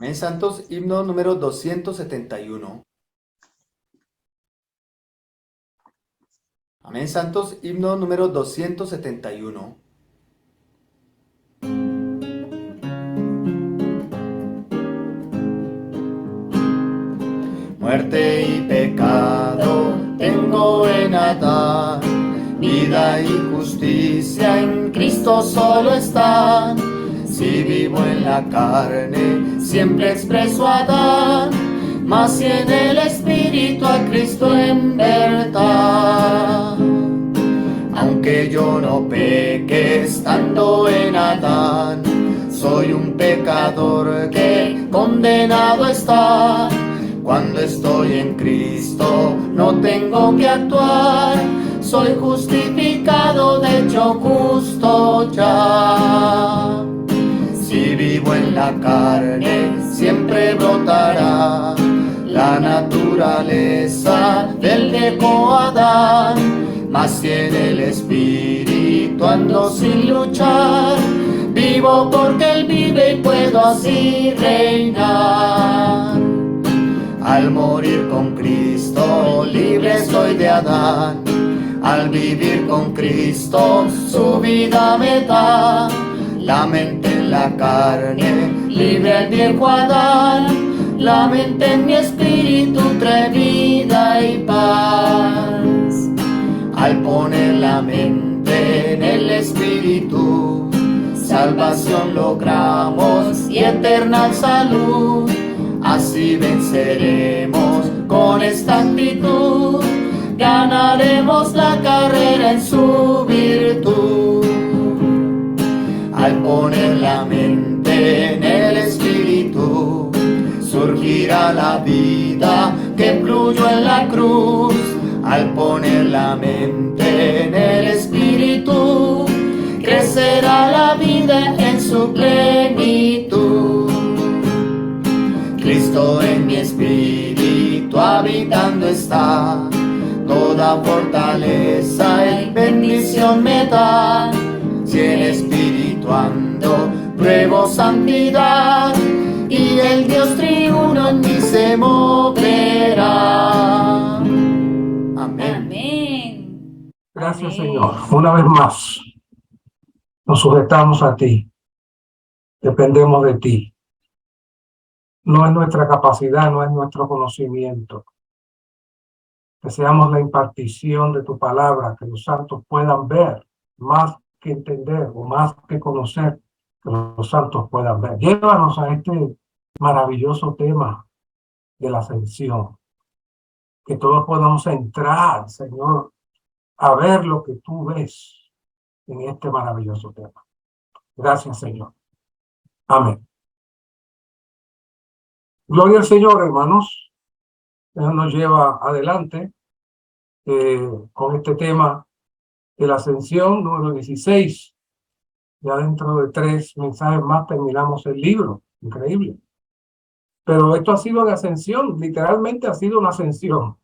Amén, santos, himno número 271. Amén, santos, himno número 271. Muerte y pecado tengo en Adán, vida y justicia en Cristo solo están. Si vivo en la carne, siempre expreso a Adán, mas si en el Espíritu a Cristo en verdad. Aunque yo no peque estando en Adán, soy un pecador que condenado está. Cuando estoy en Cristo no tengo que actuar, soy justificado, de hecho justo ya. Si vivo en la carne, siempre brotará la naturaleza del viejo Adán. Mas si en el Espíritu ando sin luchar, vivo porque Él vive y puedo así reinar. Al morir con Cristo, libre estoy de Adán. Al vivir con Cristo, su vida me da. La mente en la carne, libre el viejo Adán. La mente en mi espíritu trae vida y paz. Al poner la mente en el espíritu, salvación logramos y eterna salud. Así venceremos con esta actitud, ganaremos la carrera en su virtud. Al poner la mente en el espíritu, surgirá la vida que fluyó en la cruz. Al poner la mente en el espíritu, crecerá la vida en su plenitud. Cristo en mi espíritu habitando está, toda fortaleza y bendición me da. Si en espíritu ando, pruebo santidad, y el Dios triuno en mí se moverá. Amén. Amén. Gracias, Amén. Señor. Una vez más, nos sujetamos a ti. Dependemos de ti. No es nuestra capacidad, no es nuestro conocimiento. Deseamos la impartición de tu palabra, que los santos puedan ver, más que entender o más que conocer, que los santos puedan ver. Llévanos a este maravilloso tema de la ascensión. Que todos podamos entrar, Señor, a ver lo que tú ves en este maravilloso tema. Gracias, Señor. Amén. Gloria al Señor, hermanos. Él nos lleva adelante con este tema de la ascensión, número 16. Ya dentro de 3 mensajes más terminamos el libro. Increíble. Pero esto ha sido de ascensión, literalmente ha sido una ascensión.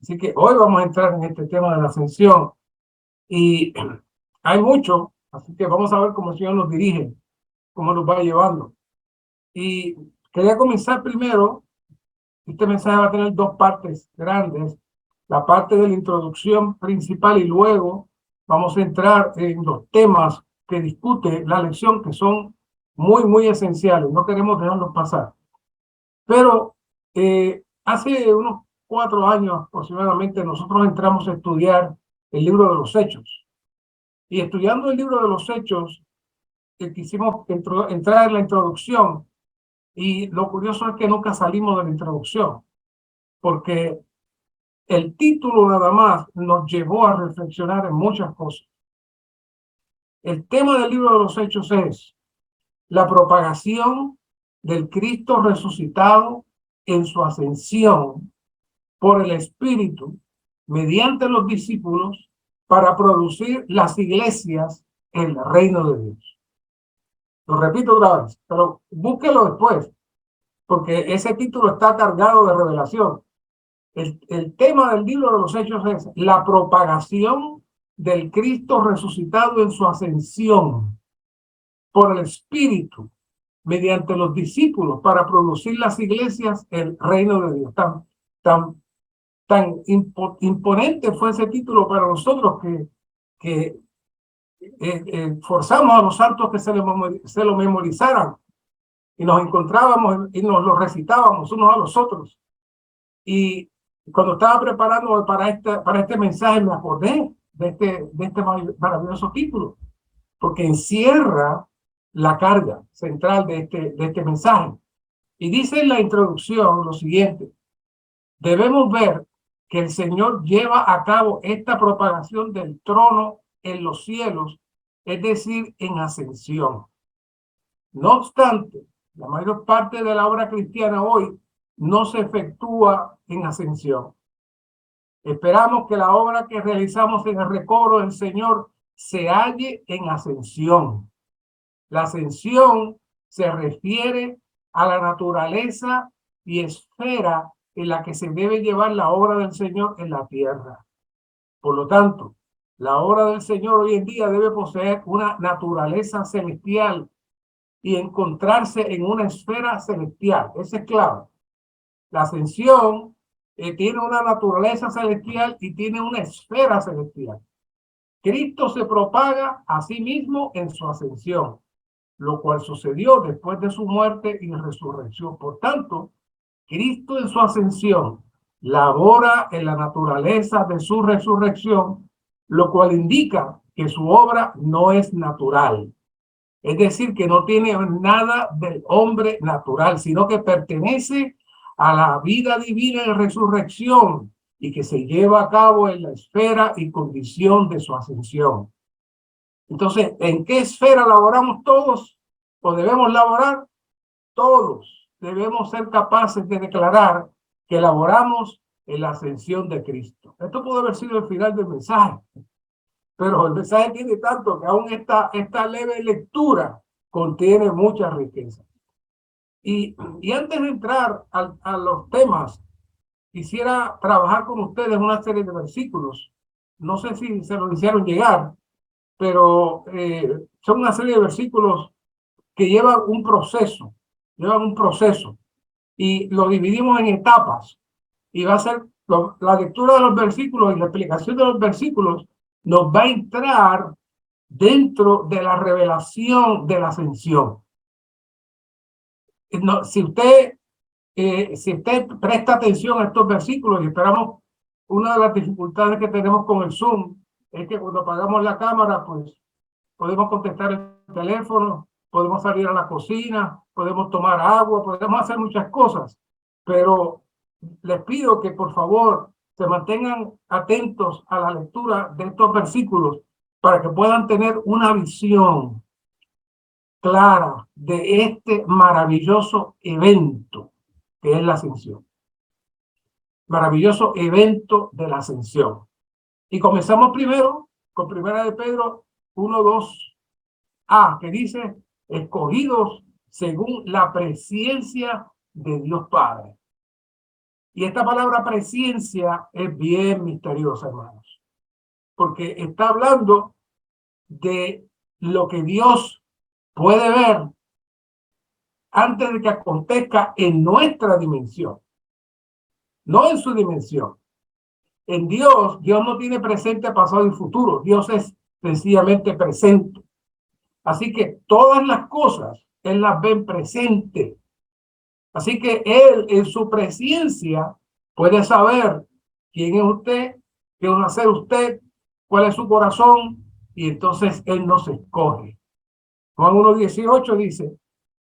Así que hoy vamos a entrar en este tema de la ascensión. Y hay mucho, así que vamos a ver cómo el Señor nos dirige, cómo nos va llevando. Y quería comenzar primero. Este mensaje va a tener 2 partes grandes. La parte de la introducción principal y luego vamos a entrar en los temas que discute la lección, que son muy, muy esenciales. No queremos dejarlos pasar. Pero hace unos 4 años aproximadamente nosotros entramos a estudiar el libro de los Hechos. Y estudiando el libro de los Hechos, quisimos entrar en la introducción. Y lo curioso es que nunca salimos de la introducción, porque el título nada más nos llevó a reflexionar en muchas cosas. El tema del libro de los Hechos es la propagación del Cristo resucitado en su ascensión por el Espíritu mediante los discípulos para producir las iglesias en el reino de Dios. Lo repito otra vez, pero búsquelo después, porque ese título está cargado de revelación. El tema del libro de los Hechos es la propagación del Cristo resucitado en su ascensión por el Espíritu mediante los discípulos para producir las iglesias, el reino de Dios. Tan imponente fue ese título para nosotros que forzamos a los santos que se lo memorizaran y nos encontrábamos y nos lo recitábamos unos a los otros. Y cuando estaba preparando para este mensaje me acordé de este maravilloso título, porque encierra la carga central de este mensaje. Y dice en la introducción lo siguiente: debemos ver que el Señor lleva a cabo esta propagación del trono en los cielos, es decir, en ascensión. No obstante, la mayor parte de la obra cristiana hoy no se efectúa en ascensión. Esperamos que la obra que realizamos en el recobro del Señor se halle en ascensión. La ascensión se refiere a la naturaleza y esfera en la que se debe llevar la obra del Señor en la tierra. Por lo tanto, la obra del Señor hoy en día debe poseer una naturaleza celestial y encontrarse en una esfera celestial. Ese es clave. La ascensión tiene una naturaleza celestial y tiene una esfera celestial. Cristo se propaga a sí mismo en su ascensión, lo cual sucedió después de su muerte y resurrección. Por tanto, Cristo en su ascensión labora en la naturaleza de su resurrección, lo cual indica que su obra no es natural. Es decir, que no tiene nada del hombre natural, sino que pertenece a la vida divina de resurrección y que se lleva a cabo en la esfera y condición de su ascensión. Entonces, ¿en qué esfera laboramos todos? ¿O debemos laborar? Todos debemos ser capaces de declarar que laboramos en la ascensión de Cristo. Esto puede haber sido el final del mensaje, pero el mensaje tiene tanto que aún esta leve lectura contiene mucha riqueza. Y antes de entrar a los temas, quisiera trabajar con ustedes una serie de versículos. No sé si se los hicieron llegar, pero son una serie de versículos que llevan un proceso, y lo dividimos en etapas. Y va a ser la lectura de los versículos y la explicación de los versículos nos va a entrar dentro de la revelación de la ascensión. No, si usted presta atención a estos versículos, y esperamos, una de las dificultades que tenemos con el Zoom es que cuando apagamos la cámara, pues podemos contestar el teléfono, podemos salir a la cocina, podemos tomar agua, podemos hacer muchas cosas, pero les pido que por favor se mantengan atentos a la lectura de estos versículos para que puedan tener una visión clara de este maravilloso evento que es la ascensión. Maravilloso evento de la ascensión. Y comenzamos primero con Primera de Pedro 1:2a, que dice: escogidos según la presciencia de Dios Padre. Y esta palabra presciencia es bien misteriosa, hermanos, porque está hablando de lo que Dios puede ver antes de que acontezca en nuestra dimensión, no en su dimensión. En Dios no tiene presente, pasado y futuro. Dios es sencillamente presente. Así que todas las cosas Él las ve presente. Así que Él en su presciencia puede saber quién es usted, qué va a hacer usted, cuál es su corazón, y entonces Él nos escoge. Juan 1:18 dice: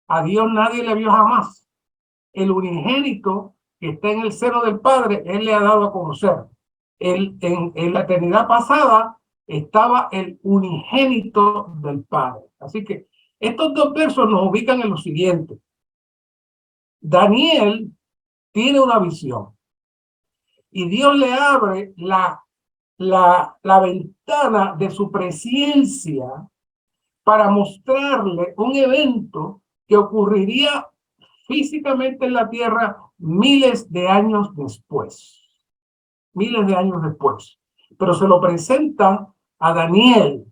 a Dios nadie le vio jamás. El unigénito que está en el seno del Padre, Él le ha dado a conocer. En la eternidad pasada estaba el unigénito del Padre. Así que estos dos versos nos ubican en lo siguiente. Daniel tiene una visión y Dios le abre la ventana de su presciencia para mostrarle un evento que ocurriría físicamente en la tierra miles de años después. Pero se lo presenta a Daniel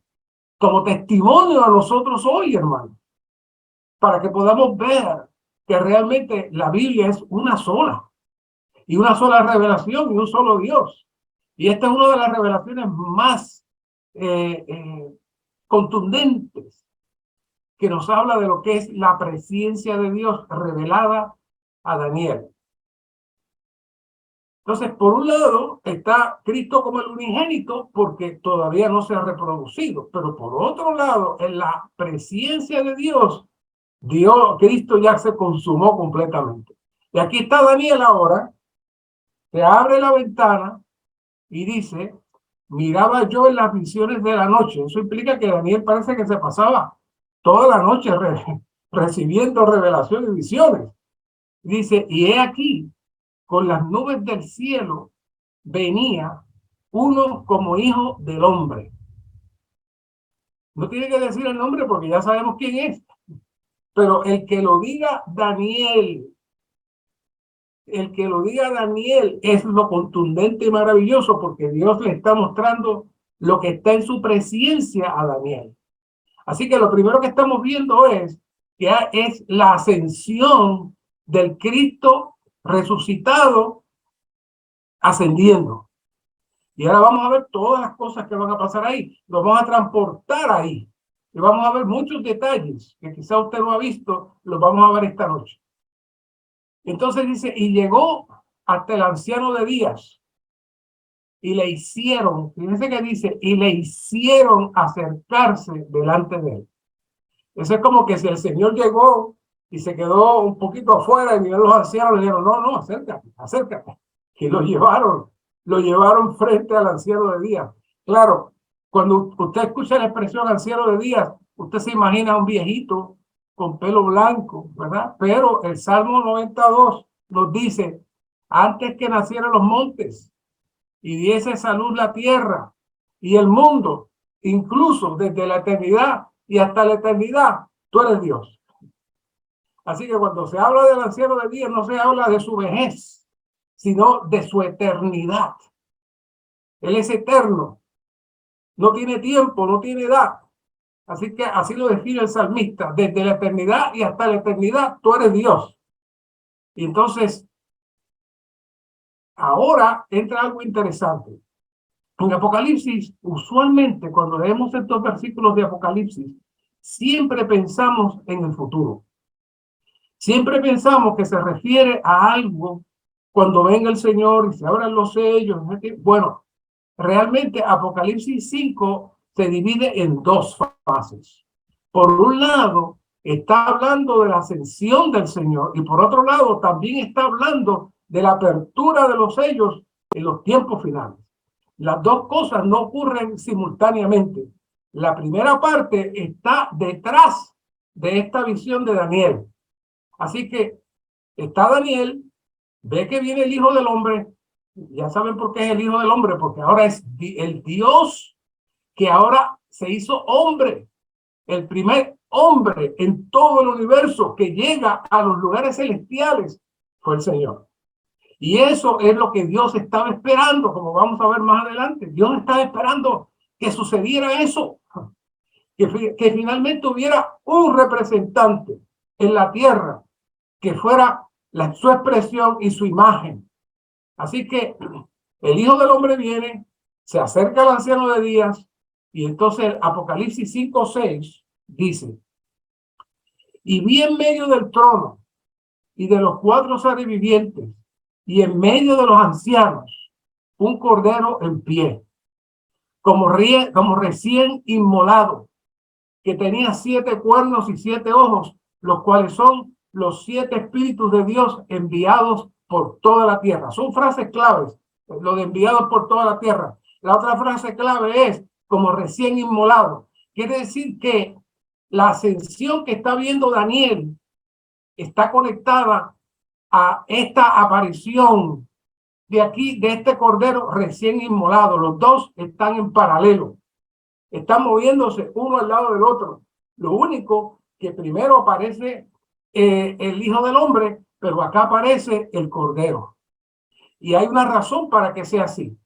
como testimonio a nosotros hoy, hermano. para que podamos ver que realmente la Biblia es una sola, y una sola revelación y un solo Dios. Y esta es una de las revelaciones más contundentes, que nos habla de lo que es la presencia de Dios revelada a Daniel. Entonces, por un lado está Cristo como el unigénito, porque todavía no se ha reproducido, pero por otro lado, en la presencia de Dios, Cristo ya se consumó completamente. Y aquí está Daniel ahora, se abre la ventana y dice: miraba yo en las visiones de la noche. Eso implica que Daniel parece que se pasaba toda la noche recibiendo revelación y visiones. Dice: y he aquí, con las nubes del cielo venía uno como hijo del hombre. No tiene que decir el nombre porque ya sabemos quién es, pero el que lo diga Daniel, es lo contundente y maravilloso, porque Dios le está mostrando lo que está en su presencia a Daniel. Así que lo primero que estamos viendo es que es la ascensión del Cristo resucitado ascendiendo. Y ahora vamos a ver todas las cosas que van a pasar ahí. Lo vamos a transportar ahí. Y vamos a ver muchos detalles que quizá usted no ha visto, los vamos a ver esta noche. Entonces dice: y llegó hasta el anciano de días, y le hicieron, fíjense que dice, y le hicieron acercarse delante de él. Eso es como que si el Señor llegó y se quedó un poquito afuera y vieron los ancianos, le dijeron: no, acércate, acércate. Y lo llevaron frente al anciano de días. Claro, cuando usted escucha la expresión anciano de días, usted se imagina a un viejito con pelo blanco, ¿verdad? Pero el Salmo 92 nos dice: antes que nacieran los montes y diese salud la tierra y el mundo, incluso desde la eternidad y hasta la eternidad, tú eres Dios. Así que cuando se habla del anciano de días, no se habla de su vejez, sino de su eternidad. Él es eterno, no tiene tiempo, no tiene edad. Así que así lo define el salmista: desde la eternidad y hasta la eternidad, tú eres Dios. Y entonces, ahora entra algo interesante. En Apocalipsis, usualmente cuando leemos estos versículos de Apocalipsis, siempre pensamos en el futuro. Siempre pensamos que se refiere a algo cuando venga el Señor y se abran los sellos. Bueno, realmente Apocalipsis 5 se divide en dos fases. Por un lado, está hablando de la ascensión del Señor, y por otro lado, también está hablando de la apertura de los sellos en los tiempos finales. Las dos cosas no ocurren simultáneamente. La primera parte está detrás de esta visión de Daniel. Así que está Daniel, ve que viene el Hijo del Hombre. Ya saben por qué es el Hijo del Hombre, porque ahora es el Dios que ahora se hizo hombre, el primer hombre en todo el universo que llega a los lugares celestiales fue el Señor. Y eso es lo que Dios estaba esperando, como vamos a ver más adelante. Dios estaba esperando que sucediera eso, que finalmente hubiera un representante en la tierra que fuera su expresión y su imagen. Así que el Hijo del Hombre viene, se acerca al anciano de días, y entonces Apocalipsis 5:6 dice: y vi en medio del trono y de los 4 seres vivientes y en medio de los ancianos un cordero en pie, como recién inmolado, que tenía 7 cuernos y 7 ojos, los cuales son los 7 espíritus de Dios enviados por toda la tierra. Son frases claves, lo de enviados por toda la tierra. La otra frase clave es como recién inmolado. Quiere decir que la ascensión que está viendo Daniel está conectada a esta aparición de aquí, de este cordero recién inmolado. Los dos están en paralelo, están moviéndose uno al lado del otro. Lo único que primero aparece el Hijo del Hombre, pero acá aparece el cordero. Y hay una razón para que sea así.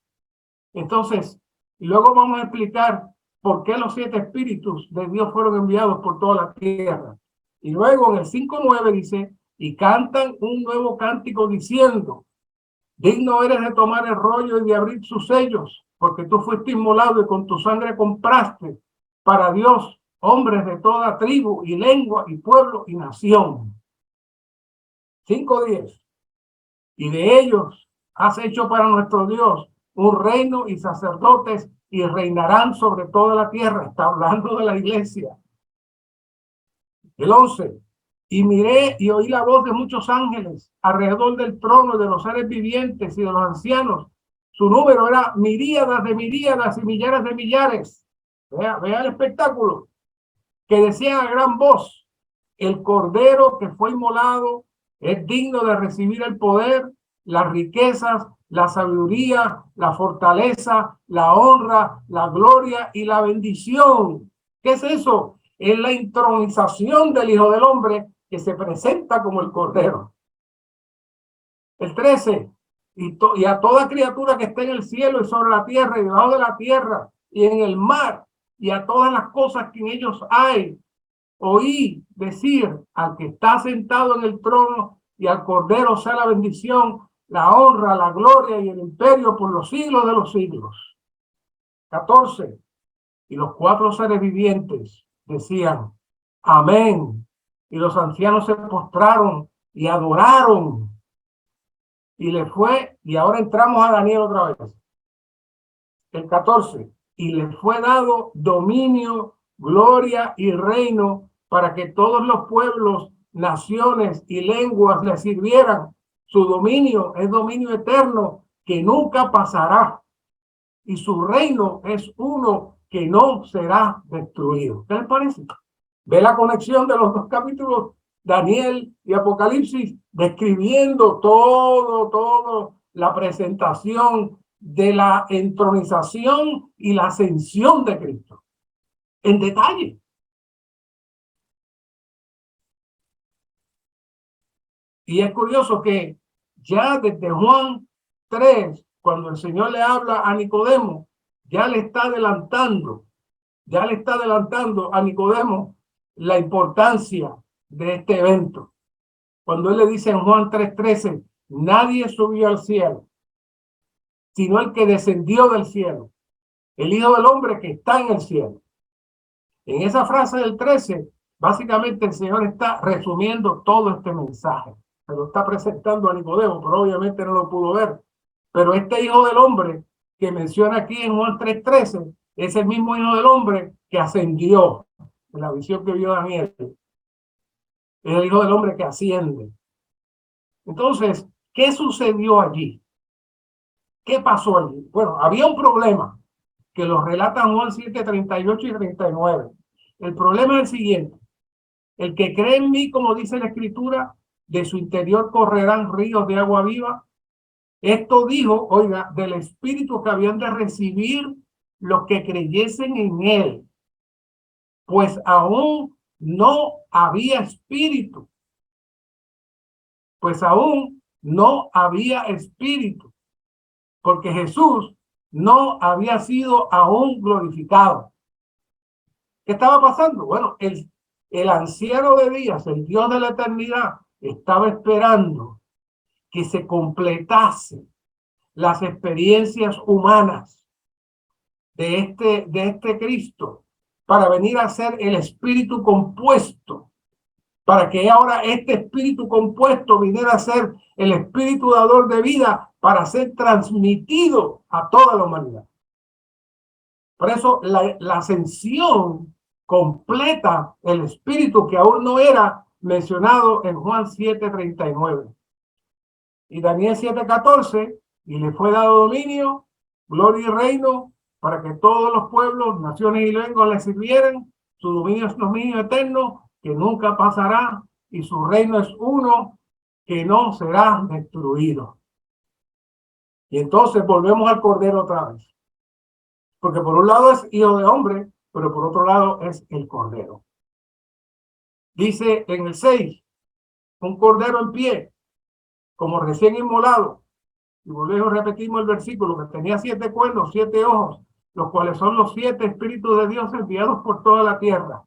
Entonces, luego vamos a explicar por qué los 7 espíritus de Dios fueron enviados por toda la tierra. Y luego en el 5:9 dice, y cantan un nuevo cántico diciendo, digno eres de tomar el rollo y de abrir sus sellos, porque tú fuiste inmolado y con tu sangre compraste para Dios hombres de toda tribu y lengua y pueblo y nación. 5:10. Y de ellos has hecho para nuestro Dios un reino y sacerdotes y reinarán sobre toda la tierra. Está hablando de la iglesia. El 11. Y miré y oí la voz de muchos ángeles alrededor del trono, de los seres vivientes y de los ancianos. Su número era miríadas de miríadas y millares de millares. Vea el espectáculo. Que decían a gran voz, el cordero que fue inmolado es digno de recibir el poder, las riquezas, la sabiduría, la fortaleza, la honra, la gloria y la bendición. ¿Qué es eso? Es la intronización del Hijo del Hombre que se presenta como el cordero. El 13. Y a toda criatura que esté en el cielo y sobre la tierra y debajo de la tierra y en el mar y a todas las cosas que en ellos hay, oí decir al que está sentado en el trono y al cordero sea la bendición, la honra, la gloria y el imperio por los siglos de los siglos. 14. Y los 4 seres vivientes decían, amén. Y los ancianos se postraron y adoraron. Y le fue, y ahora entramos a Daniel otra vez. El 14. Y le fue dado dominio, gloria y reino para que todos los pueblos, naciones y lenguas le sirvieran. Su dominio es dominio eterno que nunca pasará. Y su reino es uno que no será destruido. ¿Qué les parece? Ve la conexión de los dos capítulos, Daniel y Apocalipsis, describiendo todo la presentación de la entronización y la ascensión de Cristo. En detalle. Y es curioso que ya desde Juan 3, cuando el Señor le habla a Nicodemo, ya le está adelantando a Nicodemo la importancia de este evento. Cuando él le dice en Juan 3:13, nadie subió al cielo, sino el que descendió del cielo, el Hijo del Hombre que está en el cielo. En esa frase del 13, básicamente el Señor está resumiendo todo este mensaje. Se lo está presentando a Nicodemo, pero obviamente no lo pudo ver. Pero este Hijo del Hombre que menciona aquí en Juan 3:13 es el mismo Hijo del Hombre que ascendió en la visión que vio Daniel. Es el Hijo del Hombre que asciende. Entonces, ¿qué sucedió allí? ¿Qué pasó allí? Bueno, había un problema que lo relatan Juan 7:38 y 39. El problema es el siguiente. El que cree en mí, como dice la Escritura, de su interior correrán ríos de agua viva. Esto dijo, oiga, del Espíritu que habían de recibir los que creyesen en él. Pues aún no había espíritu. Pues aún no había espíritu. Porque Jesús no había sido aún glorificado. ¿Qué estaba pasando? Bueno, el anciano de días, el Dios de la eternidad, estaba esperando que se completase las experiencias humanas de este Cristo para venir a ser el espíritu compuesto, para que ahora este espíritu compuesto viniera a ser el espíritu dador de vida para ser transmitido a toda la humanidad. Por eso la ascensión completa el espíritu que aún no era mencionado en Juan 7:39. Y Daniel 7:14, y le fue dado dominio, gloria y reino para que todos los pueblos, naciones y lenguas le sirvieran. Su dominio es dominio eterno que nunca pasará y su reino es uno que no será destruido. Y entonces volvemos al Cordero otra vez. Porque por un lado es hijo de hombre, pero por otro lado es el Cordero. Dice en el 6, un Cordero en pie, como recién inmolado. Y volvemos, repetimos el versículo, que tenía 7 cuernos, 7 ojos, los cuales son los 7 espíritus de Dios enviados por toda la tierra.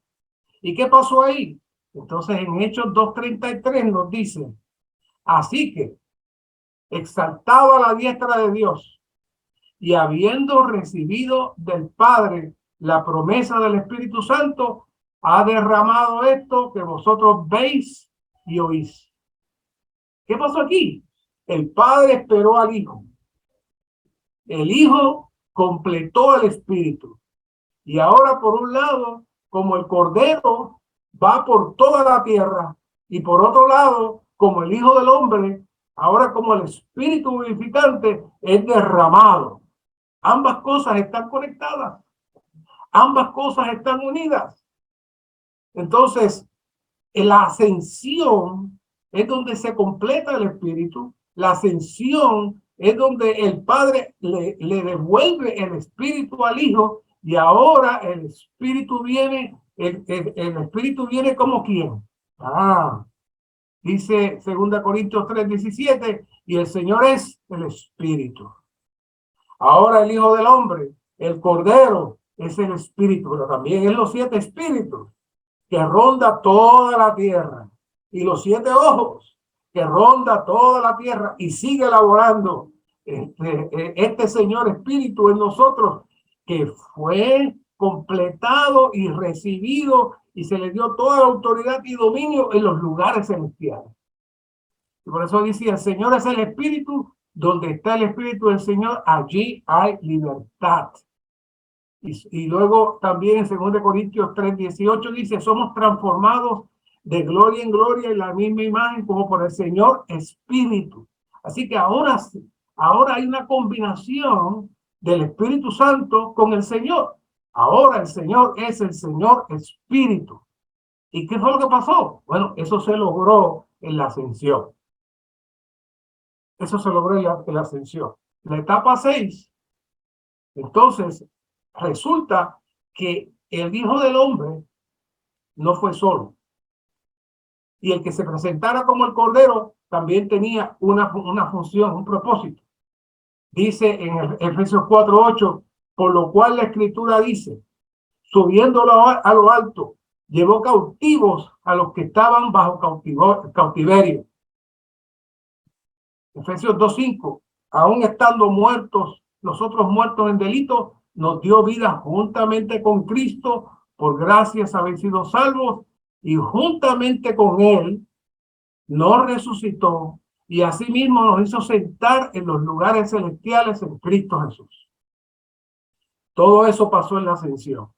¿Y qué pasó ahí? Entonces en Hechos 2:33 nos dice, así que, exaltado a la diestra de Dios y habiendo recibido del Padre la promesa del Espíritu Santo, ha derramado esto que vosotros veis y oís. ¿Qué pasó aquí? El Padre esperó al Hijo. El Hijo completó el Espíritu. Y ahora, por un lado, como el Cordero va por toda la tierra, y por otro lado, como el Hijo del Hombre, ahora como el Espíritu vivificante es derramado. Ambas cosas están conectadas. Ambas cosas están unidas. Entonces, en la ascensión es donde se completa el Espíritu. La ascensión es donde el Padre le devuelve el Espíritu al Hijo, y ahora el Espíritu viene, el Espíritu viene como quien. Dice 2 Corintios 3:17, y el Señor es el Espíritu. Ahora el Hijo del Hombre, el Cordero, es el Espíritu, pero también es los 7 espíritus que ronda toda la tierra, y los 7 ojos que ronda toda la tierra y sigue elaborando este Señor Espíritu en nosotros, que fue completado y recibido y se le dio toda la autoridad y dominio en los lugares celestiales. Y por eso dice, el Señor es el Espíritu, donde está el Espíritu del Señor, allí hay libertad. Y luego también en 2 Corintios 3:18 dice, somos transformados de gloria en gloria en la misma imagen como por el Señor Espíritu. Así que ahora hay una combinación del Espíritu Santo con el Señor. Ahora el Señor es el Señor Espíritu. ¿Y qué fue lo que pasó? Bueno, eso se logró en la ascensión. Eso se logró en la ascensión. La etapa 6, entonces, resulta que el Hijo del Hombre no fue solo. Y el que se presentara como el Cordero también tenía una función, un propósito. Dice en Efesios 4:8, por lo cual la Escritura dice, subiéndolo a lo alto, llevó cautivos a los que estaban bajo cautiverio. Efesios 2:5, aún estando muertos, nosotros muertos en delitos, nos dio vida juntamente con Cristo, por gracias habéis sido salvos, y juntamente con Él nos resucitó, y asimismo nos hizo sentar en los lugares celestiales en Cristo Jesús. Todo eso pasó en la ascensión.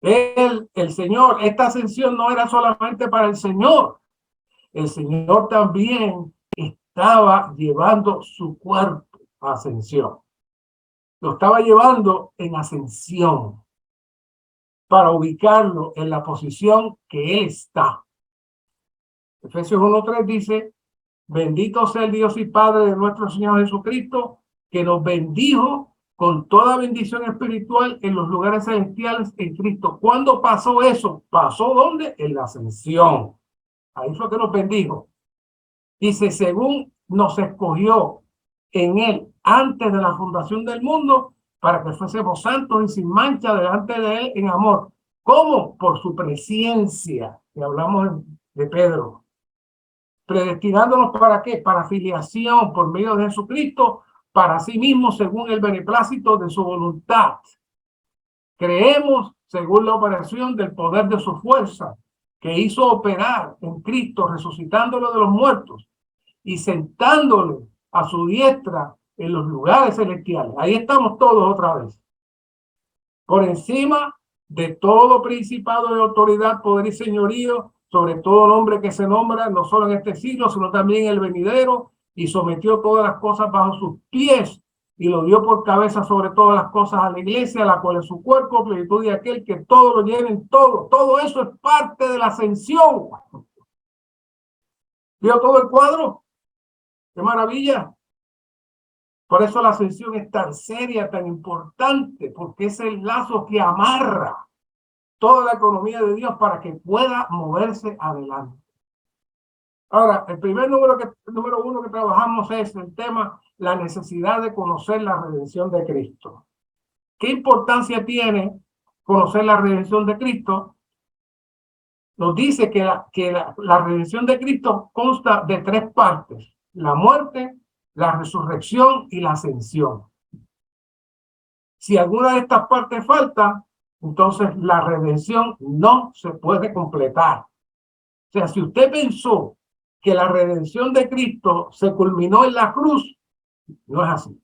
El Señor, esta ascensión no era solamente para el Señor. El Señor también estaba llevando su cuerpo a ascensión. Lo estaba llevando en ascensión para ubicarlo en la posición que Él está. Efesios 1:3 dice, bendito sea el Dios y Padre de nuestro Señor Jesucristo, que nos bendijo con toda bendición espiritual en los lugares celestiales en Cristo. ¿Cuándo pasó eso? ¿Pasó dónde? En la ascensión. Ahí fue que nos bendijo. Dice, según nos escogió en Él antes de la fundación del mundo, para que fuésemos santos y sin mancha delante de Él en amor. ¿Cómo? Por su presencia, que hablamos de Pedro. Predestinándonos ¿para qué? Para filiación por medio de Jesucristo, para sí mismo según el beneplácito de su voluntad. Creemos según la operación del poder de su fuerza, que hizo operar en Cristo, resucitándolo de los muertos y sentándole a su diestra en los lugares celestiales. Ahí estamos todos otra vez. Por encima de todo principado de autoridad, poder y señorío, sobre todo nombre que se nombra, no solo en este siglo, sino también en el venidero, y sometió todas las cosas bajo sus pies, y lo dio por cabeza sobre todas las cosas a la iglesia, la cual es su cuerpo, plenitud de aquel que todo lo llena en todo. Todo eso es parte de la ascensión. ¿Vio todo el cuadro? ¡Qué maravilla! Por eso la ascensión es tan seria, tan importante, porque es el lazo que amarra toda la economía de Dios para que pueda moverse adelante. Ahora, el primer número uno que trabajamos es el tema, la necesidad de conocer la redención de Cristo. ¿Qué importancia tiene conocer la redención de Cristo? nos dice que la redención de Cristo consta de tres partes: la muerte, la resurrección y la ascensión. Si alguna de estas partes falta, entonces la redención no se puede completar. O sea, si usted pensó que la redención de Cristo se culminó en la cruz, no es así.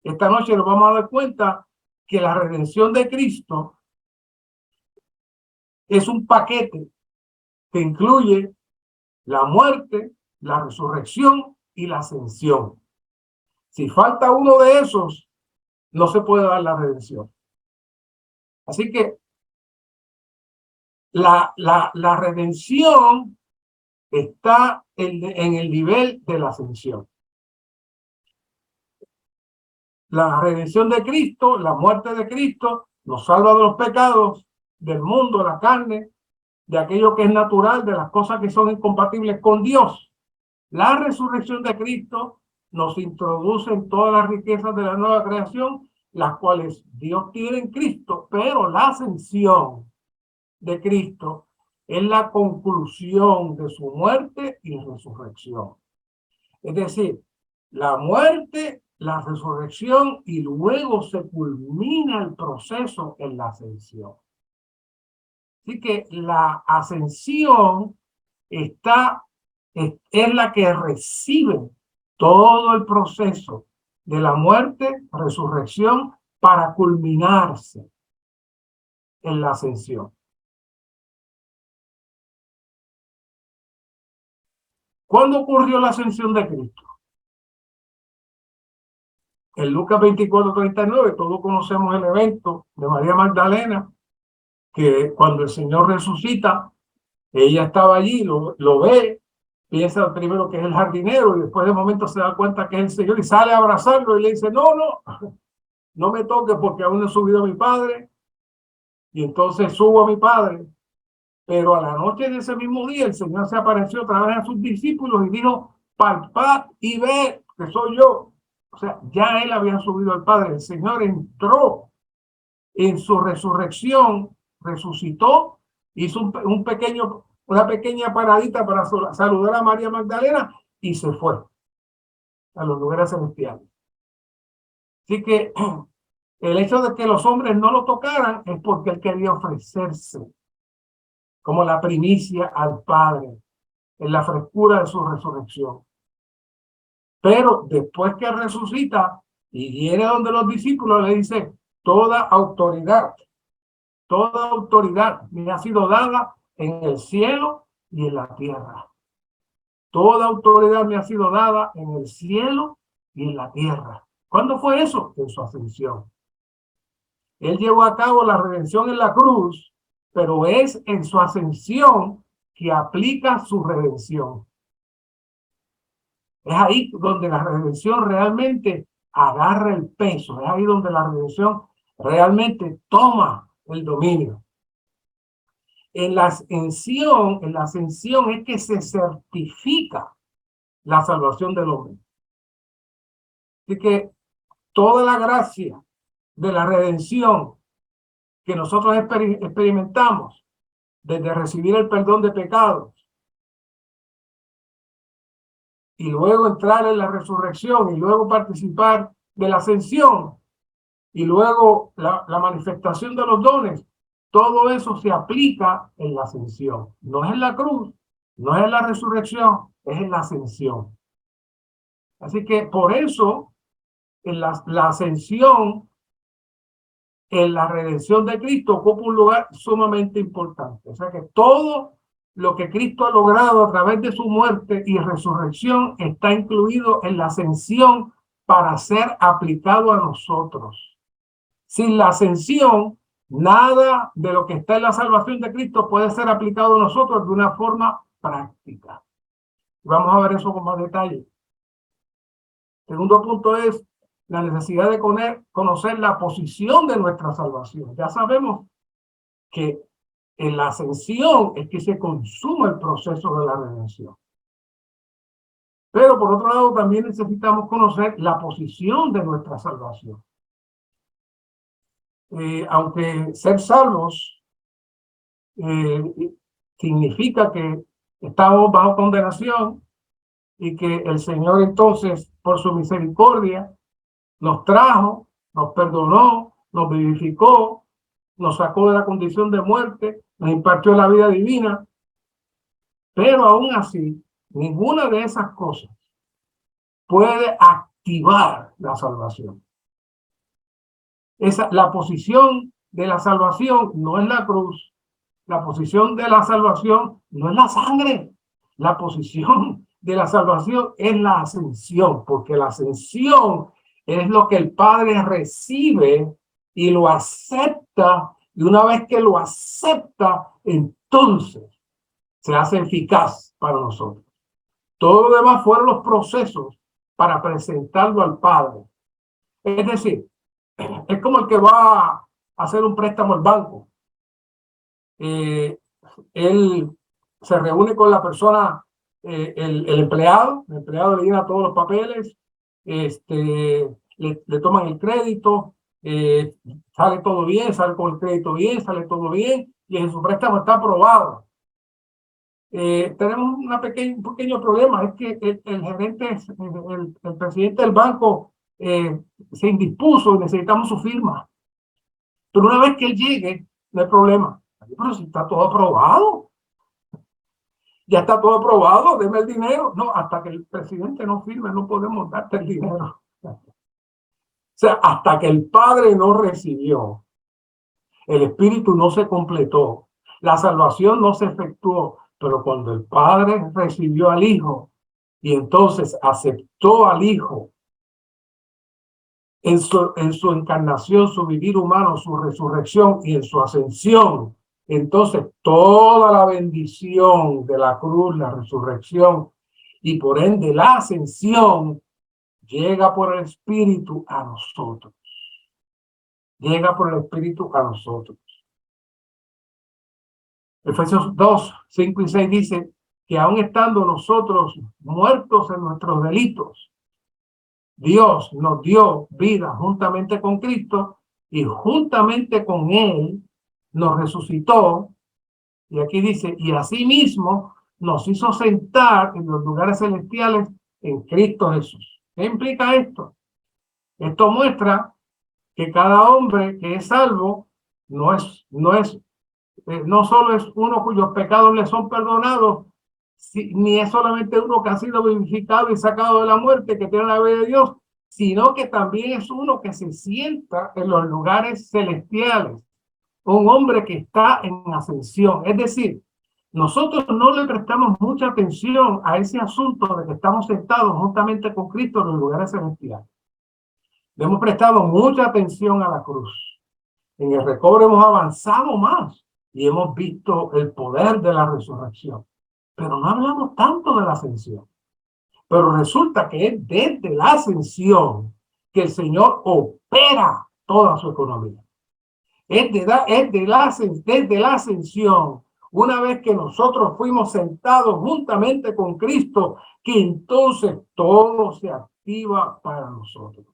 Esta noche nos vamos a dar cuenta que la redención de Cristo es un paquete que incluye la muerte, la resurrección y la ascensión. Si falta uno de esos, no se puede dar la redención. Así que la redención está en el nivel de la ascensión. La redención de Cristo, la muerte de Cristo, nos salva de los pecados del mundo, de la carne, de aquello que es natural, de las cosas que son incompatibles con Dios. La resurrección de Cristo nos introduce en todas las riquezas de la nueva creación, las cuales Dios tiene en Cristo, pero la ascensión de Cristo es la conclusión de su muerte y resurrección. Es decir, la muerte, la resurrección y luego se culmina el proceso en la ascensión. Así que la ascensión es la que recibe todo el proceso de la muerte, resurrección, para culminarse en la ascensión. ¿Cuándo ocurrió la ascensión de Cristo? En Lucas 24:39, todos conocemos el evento de María Magdalena, que cuando el Señor resucita, ella estaba allí, lo ve, piensa primero que es el jardinero y después de momento se da cuenta que es el Señor y sale a abrazarlo y le dice, no me toques porque aún no he subido a mi Padre. Y entonces subo a mi Padre. Pero a la noche de ese mismo día el Señor se apareció otra vez a sus discípulos y dijo, palpad y ved que soy yo. O sea, ya él había subido al Padre. El Señor entró en su resurrección, resucitó, hizo una pequeña paradita para saludar a María Magdalena y se fue a los lugares celestiales. Así que el hecho de que los hombres no lo tocaran es porque él quería ofrecerse como la primicia al Padre en la frescura de su resurrección. Pero después que resucita y viene donde los discípulos, le dice, toda autoridad me ha sido dada en el cielo y en la tierra. Toda autoridad me ha sido dada en el cielo y en la tierra. ¿Cuándo fue eso? En su ascensión. Él llevó a cabo la redención en la cruz, pero es en su ascensión que aplica su redención. Es ahí donde la redención realmente agarra el peso. Es ahí donde la redención realmente toma el dominio. En la ascensión es que se certifica la salvación del hombre. Así que toda la gracia de la redención que nosotros experimentamos desde recibir el perdón de pecados y luego entrar en la resurrección y luego participar de la ascensión y luego la manifestación de los dones, todo eso se aplica en la ascensión. No es en la cruz, no es en la resurrección, es en la ascensión. Así que por eso en la ascensión, en la redención de Cristo, ocupa un lugar sumamente importante. O sea que todo lo que Cristo ha logrado a través de su muerte y resurrección está incluido en la ascensión para ser aplicado a nosotros. Sin la ascensión, nada de lo que está en la salvación de Cristo puede ser aplicado a nosotros de una forma práctica. Vamos a ver eso con más detalle. Segundo punto es la necesidad de conocer la posición de nuestra salvación. Ya sabemos que en la ascensión es que se consuma el proceso de la redención. Pero por otro lado también necesitamos conocer la posición de nuestra salvación. Aunque ser salvos significa que estamos bajo condenación y que el Señor entonces, por su misericordia, nos trajo, nos perdonó, nos vivificó, nos sacó de la condición de muerte, nos impartió la vida divina, pero aún así, ninguna de esas cosas puede activar la salvación. La posición de la salvación no es la cruz, la posición de la salvación no es la sangre, la posición de la salvación es la ascensión, porque la ascensión es lo que el Padre recibe y lo acepta, y una vez que lo acepta, entonces se hace eficaz para nosotros. Todo lo demás fueron los procesos para presentarlo al Padre. Es decir, es como el que va a hacer un préstamo al banco. Él se reúne con la persona, el empleado le llena todos los papeles, le toman el crédito, sale todo bien, sale con el crédito bien, sale todo bien, y en su préstamo está aprobado. Tenemos un pequeño problema, es que el gerente, el presidente del banco se indispuso y necesitamos su firma. Pero una vez que él llegue, no hay problema. Pero si está todo aprobado, ya está todo aprobado, deme el dinero. No, hasta que el presidente no firme, no podemos darte el dinero. O sea, hasta que el Padre no recibió, el Espíritu no se completó, la salvación no se efectuó, pero cuando el Padre recibió al Hijo y entonces aceptó al Hijo en su encarnación, su vivir humano, su resurrección y en su ascensión, entonces toda la bendición de la cruz, la resurrección y por ende la ascensión llega por el Espíritu a nosotros. Llega por el Espíritu a nosotros. Efesios 2, 5 y 6 dice que aun estando nosotros muertos en nuestros delitos, Dios nos dio vida juntamente con Cristo y juntamente con Él nos resucitó. Y aquí dice, y asimismo nos hizo sentar en los lugares celestiales en Cristo Jesús. ¿Qué implica esto? Esto muestra que cada hombre que es salvo no solo es uno cuyos pecados le son perdonados, ni es solamente uno que ha sido vivificado y sacado de la muerte, que tiene la vida de Dios, sino que también es uno que se sienta en los lugares celestiales, un hombre que está en ascensión. Es decir, nosotros no le prestamos mucha atención a ese asunto de que estamos sentados juntamente con Cristo en los lugares celestiales. Le hemos prestado mucha atención a la cruz. En el recobro hemos avanzado más y hemos visto el poder de la resurrección. Pero no hablamos tanto de la ascensión. Pero resulta que es desde la ascensión que el Señor opera toda su economía. Desde la ascensión, una vez que nosotros fuimos sentados juntamente con Cristo, que entonces todo se activa para nosotros.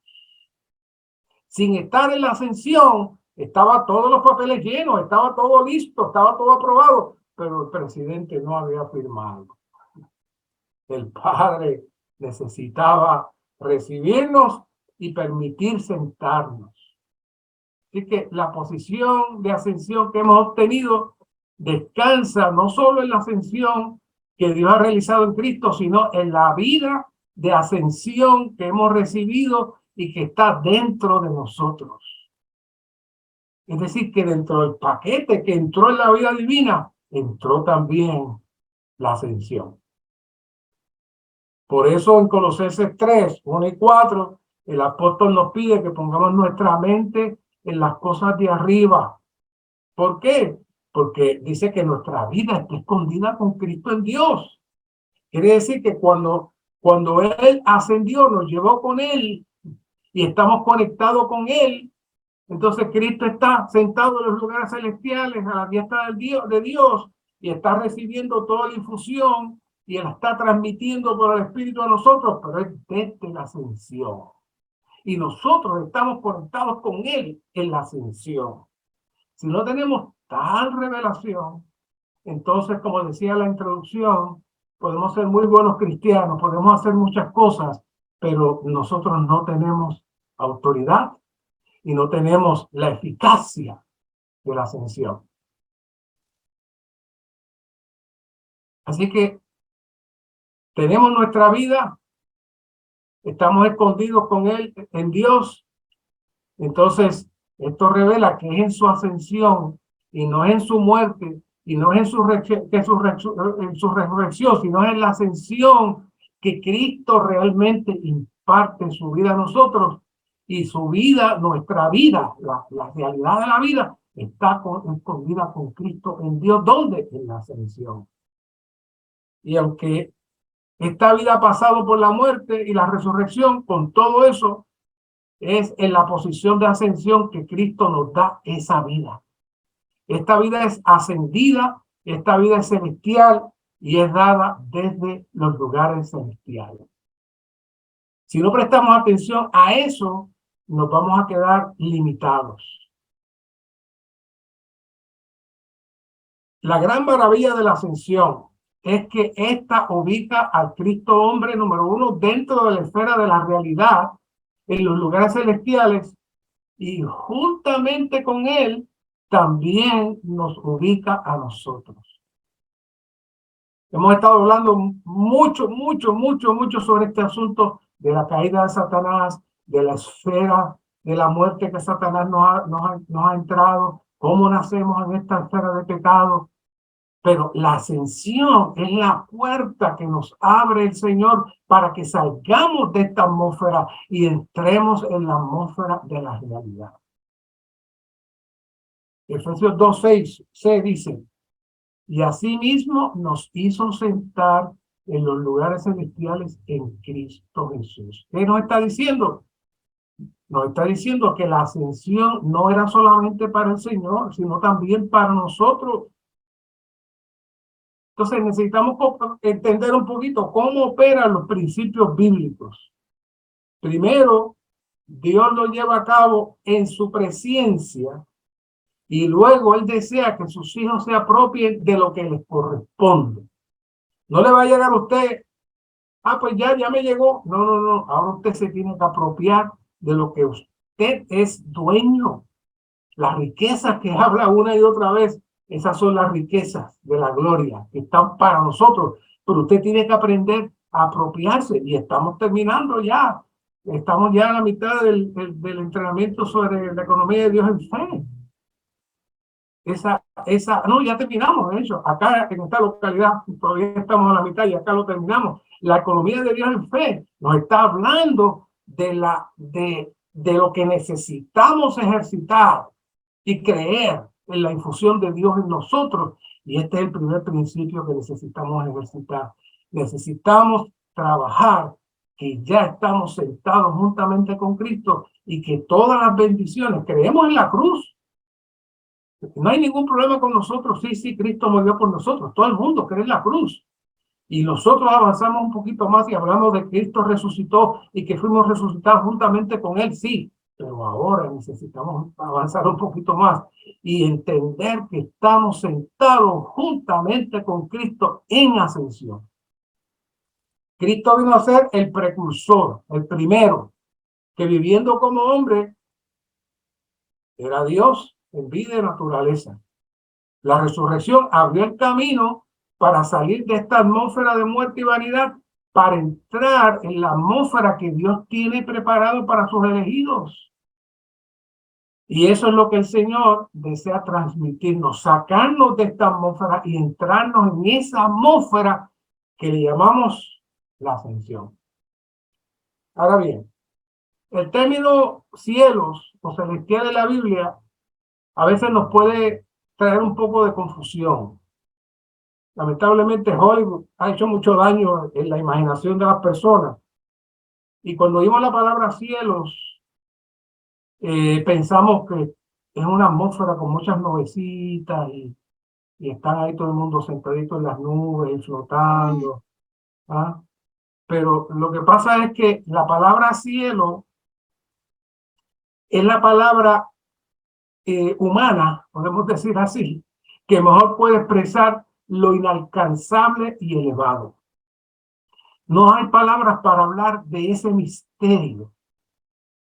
Sin estar en la ascensión, estaba todos los papeles llenos, estaba todo listo, estaba todo aprobado, pero el presidente no había firmado. El Padre necesitaba recibirnos y permitir sentarnos. Así que la posición de ascensión que hemos obtenido descansa no solo en la ascensión que Dios ha realizado en Cristo, sino en la vida de ascensión que hemos recibido y que está dentro de nosotros. Es decir, que dentro del paquete que entró en la vida divina, entró también la ascensión. Por eso en Colosenses 3, 1 y 4, el apóstol nos pide que pongamos nuestra mente en las cosas de arriba. ¿Por qué? Porque dice que nuestra vida está escondida con Cristo en Dios. Quiere decir que cuando Él ascendió, nos llevó con Él y estamos conectados con Él, entonces Cristo está sentado en los lugares celestiales a la diestra de Dios y está recibiendo toda la infusión y Él está transmitiendo por el Espíritu a nosotros, pero es desde la ascensión. Y nosotros estamos conectados con Él en la ascensión. Si no tenemos tal revelación, Entonces, como decía la introducción, podemos ser muy buenos cristianos, podemos hacer muchas cosas, pero nosotros no tenemos autoridad y no tenemos la eficacia de la ascensión. Así que tenemos nuestra vida, estamos escondidos con Él en Dios. Entonces, esto revela que es en su ascensión y no es en su muerte y no es en su resurrección, sino es en la ascensión que Cristo realmente imparte su vida a nosotros, y su vida, nuestra vida, la realidad de la vida, está escondida con Cristo en Dios. ¿Dónde? En la ascensión. Y aunque esta vida ha pasado por la muerte y la resurrección, con todo eso, es en la posición de ascensión que Cristo nos da esa vida. Esta vida es ascendida, esta vida es celestial y es dada desde los lugares celestiales. Si no prestamos atención a eso, nos vamos a quedar limitados. La gran maravilla de la ascensión es que esta ubica al Cristo hombre número uno dentro de la esfera de la realidad, en los lugares celestiales, y juntamente con él también nos ubica a nosotros. Hemos estado hablando mucho sobre este asunto de la caída de Satanás, de la esfera de la muerte que Satanás nos ha entrado, cómo nacemos en esta esfera de pecado. Pero la ascensión es la puerta que nos abre el Señor para que salgamos de esta atmósfera y entremos en la atmósfera de la realidad. Efesios 2:6 se dice: y asimismo nos hizo sentar en los lugares celestiales en Cristo Jesús. ¿Qué nos está diciendo? Nos está diciendo que la ascensión no era solamente para el Señor, sino también para nosotros. Entonces necesitamos entender un poquito cómo operan los principios bíblicos. Primero, Dios lo lleva a cabo en su presencia, y luego Él desea que sus hijos se apropien de lo que les corresponde. No le va a llegar a usted, pues ya me llegó. No. Ahora usted se tiene que apropiar de lo que usted es dueño. Las riquezas que habla una y otra vez, esas son las riquezas de la gloria que están para nosotros. Pero usted tiene que aprender a apropiarse, y estamos terminando ya. Estamos ya a la mitad del entrenamiento sobre la economía de Dios en fe. No, ya terminamos, de hecho, acá en esta localidad todavía estamos a la mitad y acá lo terminamos. La economía de Dios en fe nos está hablando de lo que necesitamos ejercitar y creer en la infusión de Dios en nosotros. Y este es el primer principio que necesitamos ejercitar. Necesitamos trabajar que ya estamos sentados juntamente con Cristo y que todas las bendiciones, creemos en la cruz. No hay ningún problema con nosotros. Sí, Cristo murió por nosotros. Todo el mundo cree en la cruz. Y nosotros avanzamos un poquito más y hablamos de que Cristo resucitó y que fuimos resucitados juntamente con Él, sí. Pero ahora necesitamos avanzar un poquito más y entender que estamos sentados juntamente con Cristo en ascensión. Cristo vino a ser el precursor, el primero, que viviendo como hombre era Dios en vida y naturaleza. La resurrección abrió el camino para salir de esta atmósfera de muerte y vanidad, para entrar en la atmósfera que Dios tiene preparado para sus elegidos. Y eso es lo que el Señor desea transmitirnos, sacarnos de esta atmósfera y entrarnos en esa atmósfera que le llamamos la ascensión. Ahora bien, el término cielos o celestial de la Biblia a veces nos puede traer un poco de confusión. Lamentablemente Hollywood ha hecho mucho daño en la imaginación de las personas. Y cuando oímos la palabra cielos, pensamos que es una atmósfera con muchas nubecitas y están ahí todo el mundo sentadito en las nubes y flotando. ¿Ah? Pero lo que pasa es que la palabra cielo es la palabra humana, podemos decir así, que mejor puede expresar lo inalcanzable y elevado. No hay palabras para hablar de ese misterio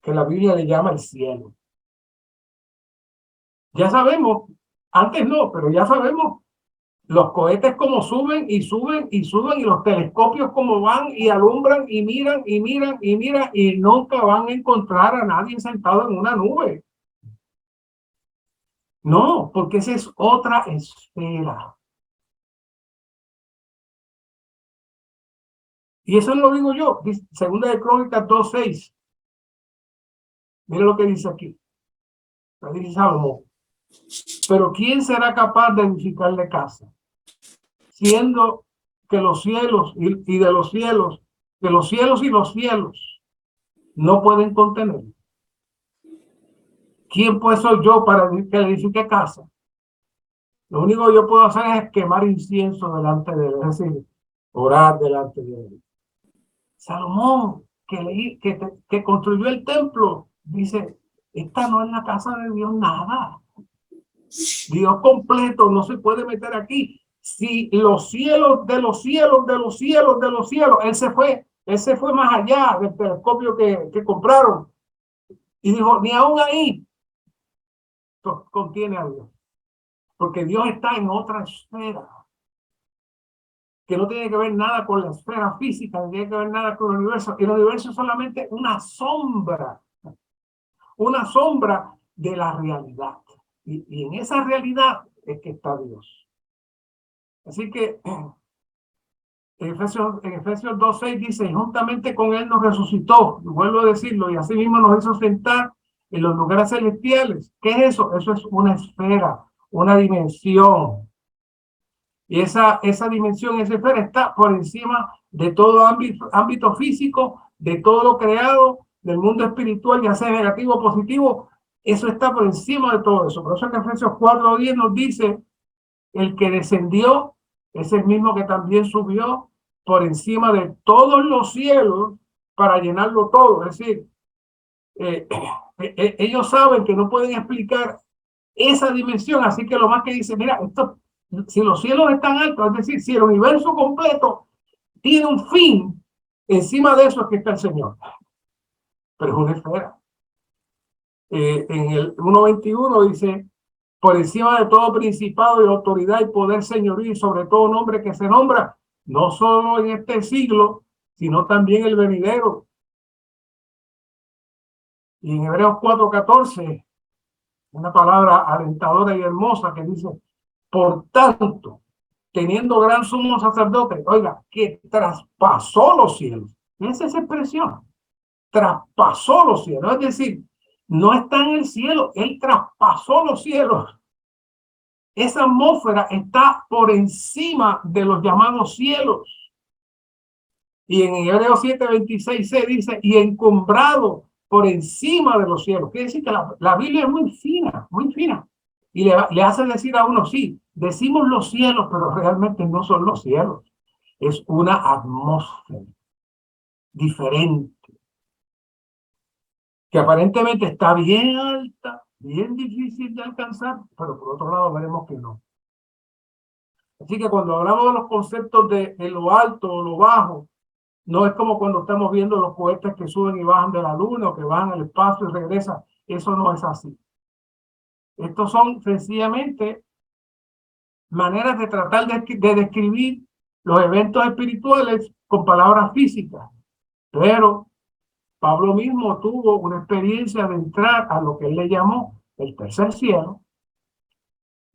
que la Biblia le llama el cielo. Ya sabemos, antes no, pero ya sabemos los cohetes como suben y suben y suben, y los telescopios como van y alumbran y miran y miran y miran, y nunca van a encontrar a nadie sentado en una nube. No, porque esa es otra esfera. Y eso no lo digo yo, segunda de Crónicas 2:6. Mira lo que dice aquí. Dice Salomón: pero ¿quién será capaz de edificarle casa, siendo que los cielos y de los cielos, que los cielos y los cielos no pueden contener? ¿Quién pues soy yo para que le edifique casa? Lo único que yo puedo hacer es quemar incienso delante de él, es decir, orar delante de él. Salomón, que construyó el templo, dice: esta no es la casa de Dios, nada. Dios completo no se puede meter aquí. Si los cielos de los cielos, de los cielos, de los cielos, él se fue más allá del telescopio que compraron. Y dijo: ni aún ahí contiene a Dios. Porque Dios está en otra esfera, que no tiene que ver nada con la esfera física, no tiene que ver nada con el universo. El universo es solamente una sombra de la realidad. Y en esa realidad es que está Dios. Así que en Efesios 2:6 dice: y juntamente con él nos resucitó, y vuelvo a decirlo, y así mismo nos hizo sentar en los lugares celestiales. ¿Qué es eso? Eso es una esfera, una dimensión. Y esa dimensión, esa esfera está por encima de todo ámbito físico, de todo lo creado, del mundo espiritual, ya sea negativo o positivo. Eso está por encima de todo eso. Por eso en Efesios 4:10 nos dice: el que descendió es el mismo que también subió por encima de todos los cielos para llenarlo todo. Es decir, ellos saben que no pueden explicar esa dimensión, así que lo más que dice: mira, si los cielos están altos, es decir, si el universo completo tiene un fin, encima de eso es que está el Señor. Pero es una esfera. En el 1:21 dice: por encima de todo principado y autoridad y poder señorío, y sobre todo nombre que se nombra, no solo en este siglo, sino también el venidero. Y en Hebreos 4:14, una palabra alentadora y hermosa que dice: por tanto, teniendo gran sumo sacerdote, oiga, que traspasó los cielos. Esa es esa expresión: traspasó los cielos. Es decir, no está en el cielo, él traspasó los cielos. Esa atmósfera está por encima de los llamados cielos. Y en Hebreos 7:26 se dice: y encumbrado por encima de los cielos. Quiere decir que la Biblia es muy fina, muy fina. Y le hace decir a uno: sí, decimos los cielos, pero realmente no son los cielos. Es una atmósfera diferente, que aparentemente está bien alta, bien difícil de alcanzar, pero por otro lado veremos que no. Así que cuando hablamos de los conceptos de lo alto o lo bajo, no es como cuando estamos viendo los cohetes que suben y bajan de la luna o que van al espacio y regresan. Eso no es así. Estos son sencillamente maneras de tratar de describir los eventos espirituales con palabras físicas. Pero Pablo mismo tuvo una experiencia de entrar a lo que él le llamó el tercer cielo.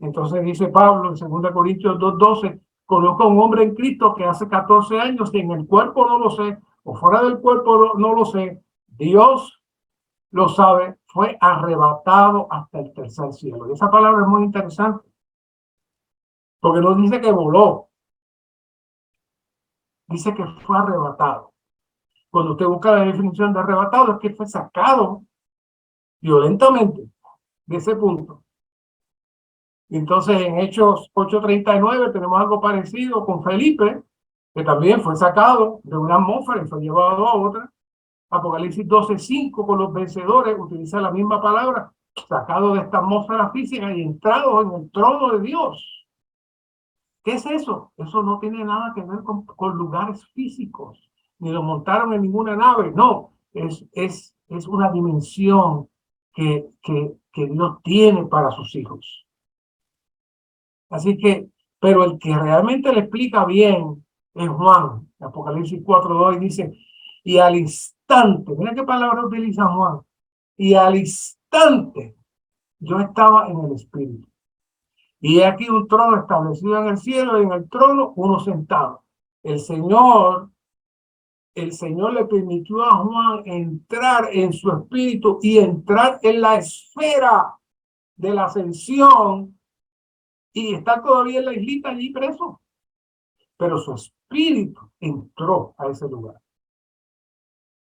Entonces dice Pablo en 2 Corintios 2:12: conozco a un hombre en Cristo que hace 14 años, que en el cuerpo no lo sé, o fuera del cuerpo no lo sé, Dios lo sabe, fue arrebatado hasta el tercer cielo. Y esa palabra es muy interesante, porque no dice que voló, dice que fue arrebatado. Cuando usted busca la definición de arrebatado, es que fue sacado violentamente de ese punto. Entonces en Hechos 8:39 tenemos algo parecido con Felipe, que también fue sacado de una atmósfera y fue llevado a otra. Apocalipsis 12:5 con los vencedores utiliza la misma palabra: sacado de esta atmósfera física y entrado en el trono de Dios. ¿Qué es eso? Eso no tiene nada que ver con lugares físicos, ni lo montaron en ninguna nave, no, es una dimensión que Dios tiene para sus hijos. Así que, pero el que realmente le explica bien es Juan, Apocalipsis 4:2, y dice, y al instante, mira qué palabra utiliza Juan, y al instante yo estaba en el Espíritu. Y aquí un trono establecido en el cielo, y en el trono uno sentado. El Señor le permitió a Juan entrar en su espíritu y entrar en la esfera de la ascensión y está todavía en la islita allí preso. Pero su espíritu entró a ese lugar.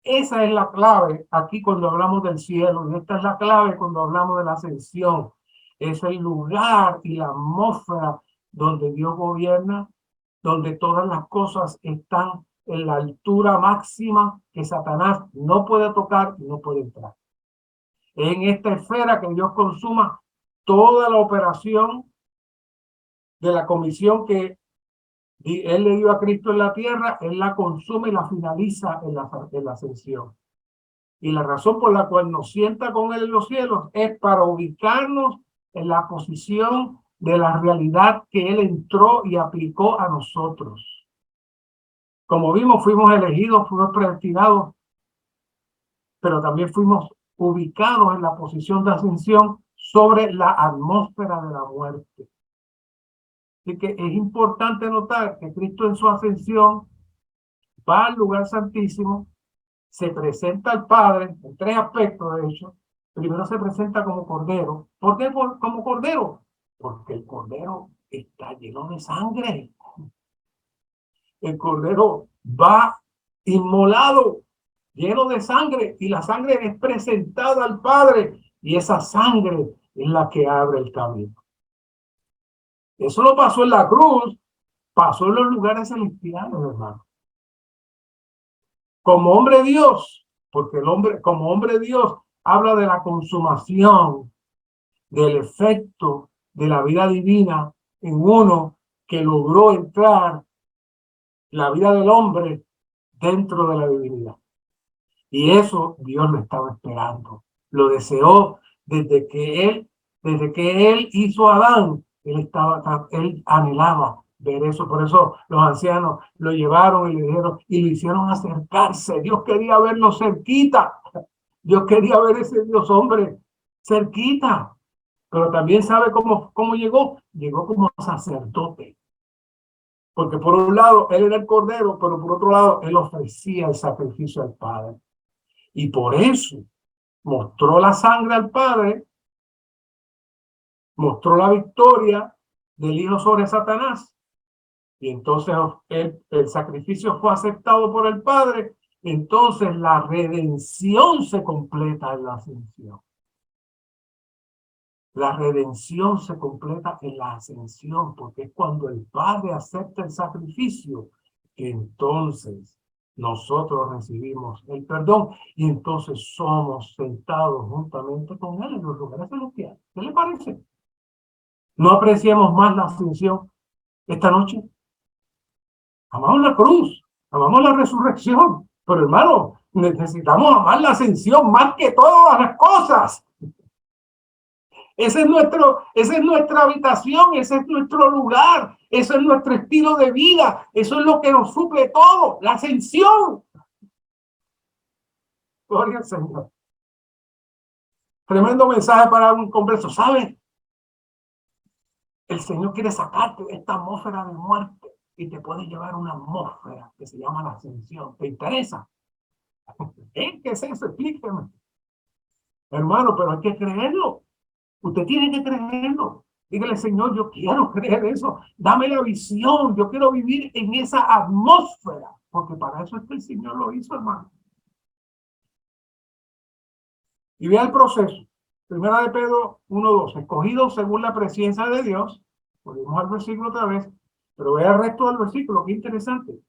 Esa es la clave aquí cuando hablamos del cielo, y esta es la clave cuando hablamos de la ascensión. Es el lugar y la atmósfera donde Dios gobierna, donde todas las cosas están en la altura máxima que Satanás no puede tocar y no puede entrar. En esta esfera que Dios consuma toda la operación de la comisión que Él le dio a Cristo en la tierra, Él la consume y la finaliza en la ascensión. Y la razón por la cual nos sienta con Él en los cielos es para ubicarnos en la posición de la realidad que Él entró y aplicó a nosotros. Como vimos, fuimos elegidos, fuimos predestinados, pero también fuimos ubicados en la posición de ascensión sobre la atmósfera de la muerte. Así que es importante notar que Cristo en su ascensión va al lugar santísimo, se presenta al Padre en tres aspectos, de hecho. Primero se presenta como Cordero. ¿Por qué como Cordero? Porque el Cordero está lleno de sangre. El Cordero va inmolado, lleno de sangre, y la sangre es presentada al Padre, y esa sangre es la que abre el camino. Eso no pasó en la cruz, pasó en los lugares celestiales, hermano. Como hombre Dios, porque el hombre, como hombre Dios, habla de la consumación, del efecto de la vida divina en uno que logró entrar la vida del hombre dentro de la divinidad. Y eso Dios lo estaba esperando. Lo deseó desde que él hizo a Adán. Él anhelaba ver eso. Por eso los ancianos lo llevaron y le dijeron y lo hicieron acercarse. Dios quería verlo cerquita. Dios quería ver ese Dios hombre cerquita. Pero también sabe cómo llegó. Llegó como sacerdote. Porque por un lado él era el Cordero, pero por otro lado él ofrecía el sacrificio al Padre. Y por eso mostró la sangre al Padre, mostró la victoria del Hijo sobre Satanás. Y entonces el sacrificio fue aceptado por el Padre. Entonces la redención se completa en la ascensión. La redención se completa en la ascensión, porque es cuando el Padre acepta el sacrificio que entonces nosotros recibimos el perdón y entonces somos sentados juntamente con Él en los lugares celestiales. ¿Qué le parece? ¿No apreciamos más la ascensión esta noche? Amamos la cruz, amamos la resurrección, pero hermano, necesitamos amar la ascensión más que todas las cosas. Esa es nuestra habitación, ese es nuestro lugar, eso es nuestro estilo de vida, eso es lo que nos suple todo, la ascensión. Gloria al Señor. Tremendo mensaje para un converso, ¿sabes? El Señor quiere sacarte de esta atmósfera de muerte y te puede llevar a una atmósfera que se llama la ascensión. ¿Te interesa? ¿Qué es eso? Explíqueme. Hermano, pero hay que creerlo. Usted tiene que creerlo. Dígale, Señor, yo quiero creer eso. Dame la visión. Yo quiero vivir en esa atmósfera. Porque para eso es que el Señor lo hizo, hermano. Y vea el proceso. Primera de Pedro 1:2. Escogidos según la presencia de Dios. Volvemos al versículo otra vez. Pero vea el resto del versículo. Qué interesante.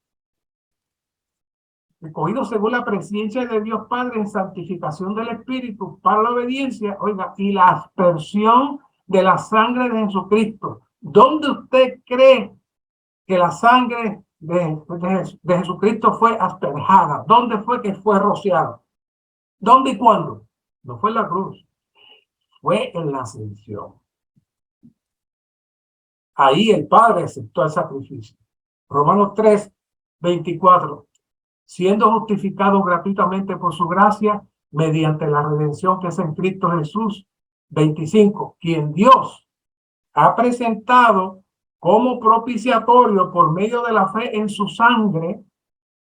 Escogidos según la presencia de Dios Padre en santificación del Espíritu para la obediencia, oiga, y la aspersión de la sangre de Jesucristo. ¿Dónde usted cree que la sangre de Jesucristo fue asperjada? ¿Dónde fue que fue rociada? ¿Dónde y cuándo? No fue en la cruz, fue en la ascensión. Ahí el Padre aceptó el sacrificio. Romanos 3, 24. Siendo justificados gratuitamente por su gracia, mediante la redención que es en Cristo Jesús. 25. Quien Dios ha presentado como propiciatorio por medio de la fe en su sangre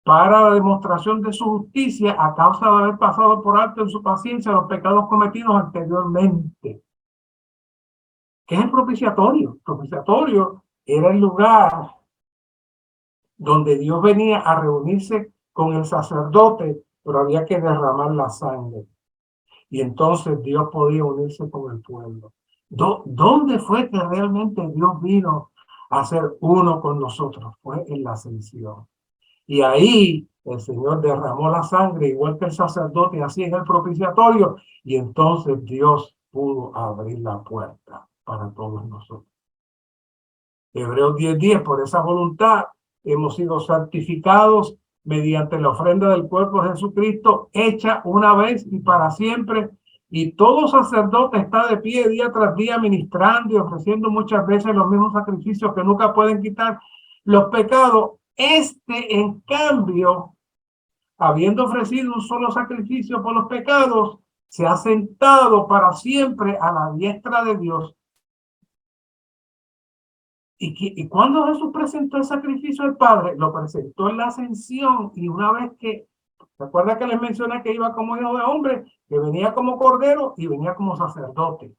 para la demostración de su justicia a causa de haber pasado por alto en su paciencia los pecados cometidos anteriormente. ¿Qué es el propiciatorio? El propiciatorio era el lugar donde Dios venía a reunirse con el sacerdote, pero había que derramar la sangre. Y entonces Dios podía unirse con el pueblo. ¿Dónde fue que realmente Dios vino a ser uno con nosotros? Fue en la ascensión. Y ahí el Señor derramó la sangre, igual que el sacerdote hacía en el propiciatorio, y entonces Dios pudo abrir la puerta para todos nosotros. Hebreos 10:10, por esa voluntad hemos sido santificados mediante la ofrenda del cuerpo de Jesucristo, hecha una vez y para siempre. Y todo sacerdote está de pie día tras día ministrando y ofreciendo muchas veces los mismos sacrificios que nunca pueden quitar los pecados. En cambio, habiendo ofrecido un solo sacrificio por los pecados, se ha sentado para siempre a la diestra de Dios. ¿Y cuando Jesús presentó el sacrificio al Padre? Lo presentó en la ascensión, y una vez que, recuerda que les mencioné que iba como hijo de hombre, que venía como cordero y venía como sacerdote.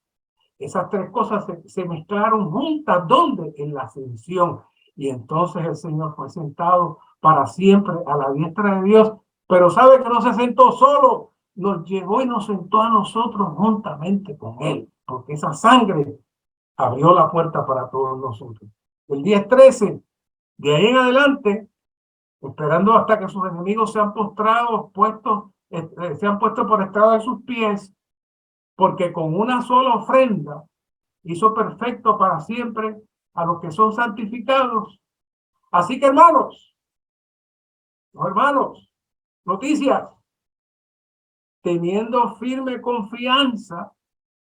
Esas tres cosas se mezclaron juntas. ¿Dónde? En la ascensión. Y entonces el Señor fue sentado para siempre a la diestra de Dios. Pero sabe que no se sentó solo, nos llevó y nos sentó a nosotros juntamente con Él, porque esa sangre abrió la puerta para todos nosotros. El 10:13, de ahí en adelante, esperando hasta que sus enemigos sean postrados, sean puestos por estrado de sus pies, porque con una sola ofrenda hizo perfecto para siempre a los que son santificados. Así que hermanos, noticias, teniendo firme confianza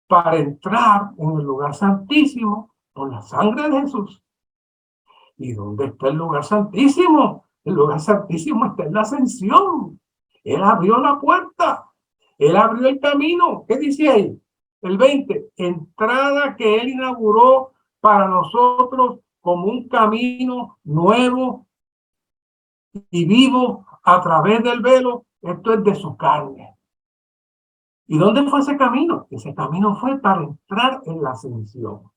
para entrar en el lugar santísimo por la sangre de Jesús. ¿Y dónde está el lugar santísimo? El lugar santísimo está en la ascensión. Él abrió la puerta. Él abrió el camino. ¿Qué dice ahí? El 20. Entrada que Él inauguró para nosotros como un camino nuevo y vivo a través del velo. Esto es de su carne. ¿Y dónde fue ese camino? Ese camino fue para entrar en la ascensión.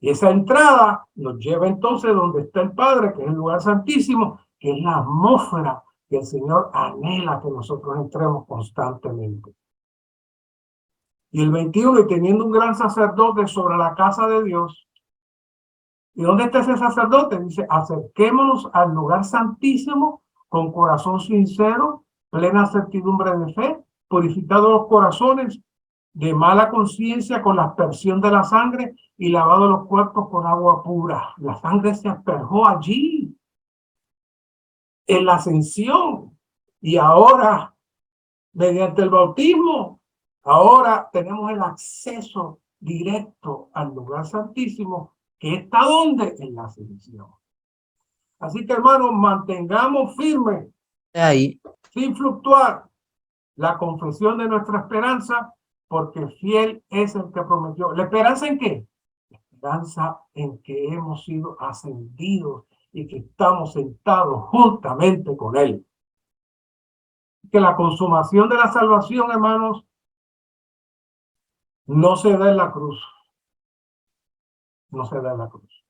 Y esa entrada nos lleva entonces donde está el Padre, que es el lugar santísimo, que es la atmósfera que el Señor anhela que nosotros entremos constantemente. Y el 21, y teniendo un gran sacerdote sobre la casa de Dios. ¿Y dónde está ese sacerdote? Dice, acerquémonos al lugar santísimo con corazón sincero, plena certidumbre de fe, purificados los corazones de mala conciencia con la aspersión de la sangre y lavado los cuerpos con agua pura. La sangre se asperjó allí, en la ascensión. Y ahora, mediante el bautismo, ahora tenemos el acceso directo al lugar santísimo, que está ¿dónde? En la ascensión. Así que, hermanos, mantengamos firme, ahí, sin fluctuar, la confesión de nuestra esperanza, porque fiel es el que prometió. ¿La esperanza en qué? La esperanza en que hemos sido ascendidos y que estamos sentados juntamente con Él. Que la consumación de la salvación, hermanos, no se da en la cruz. No se da en la cruz.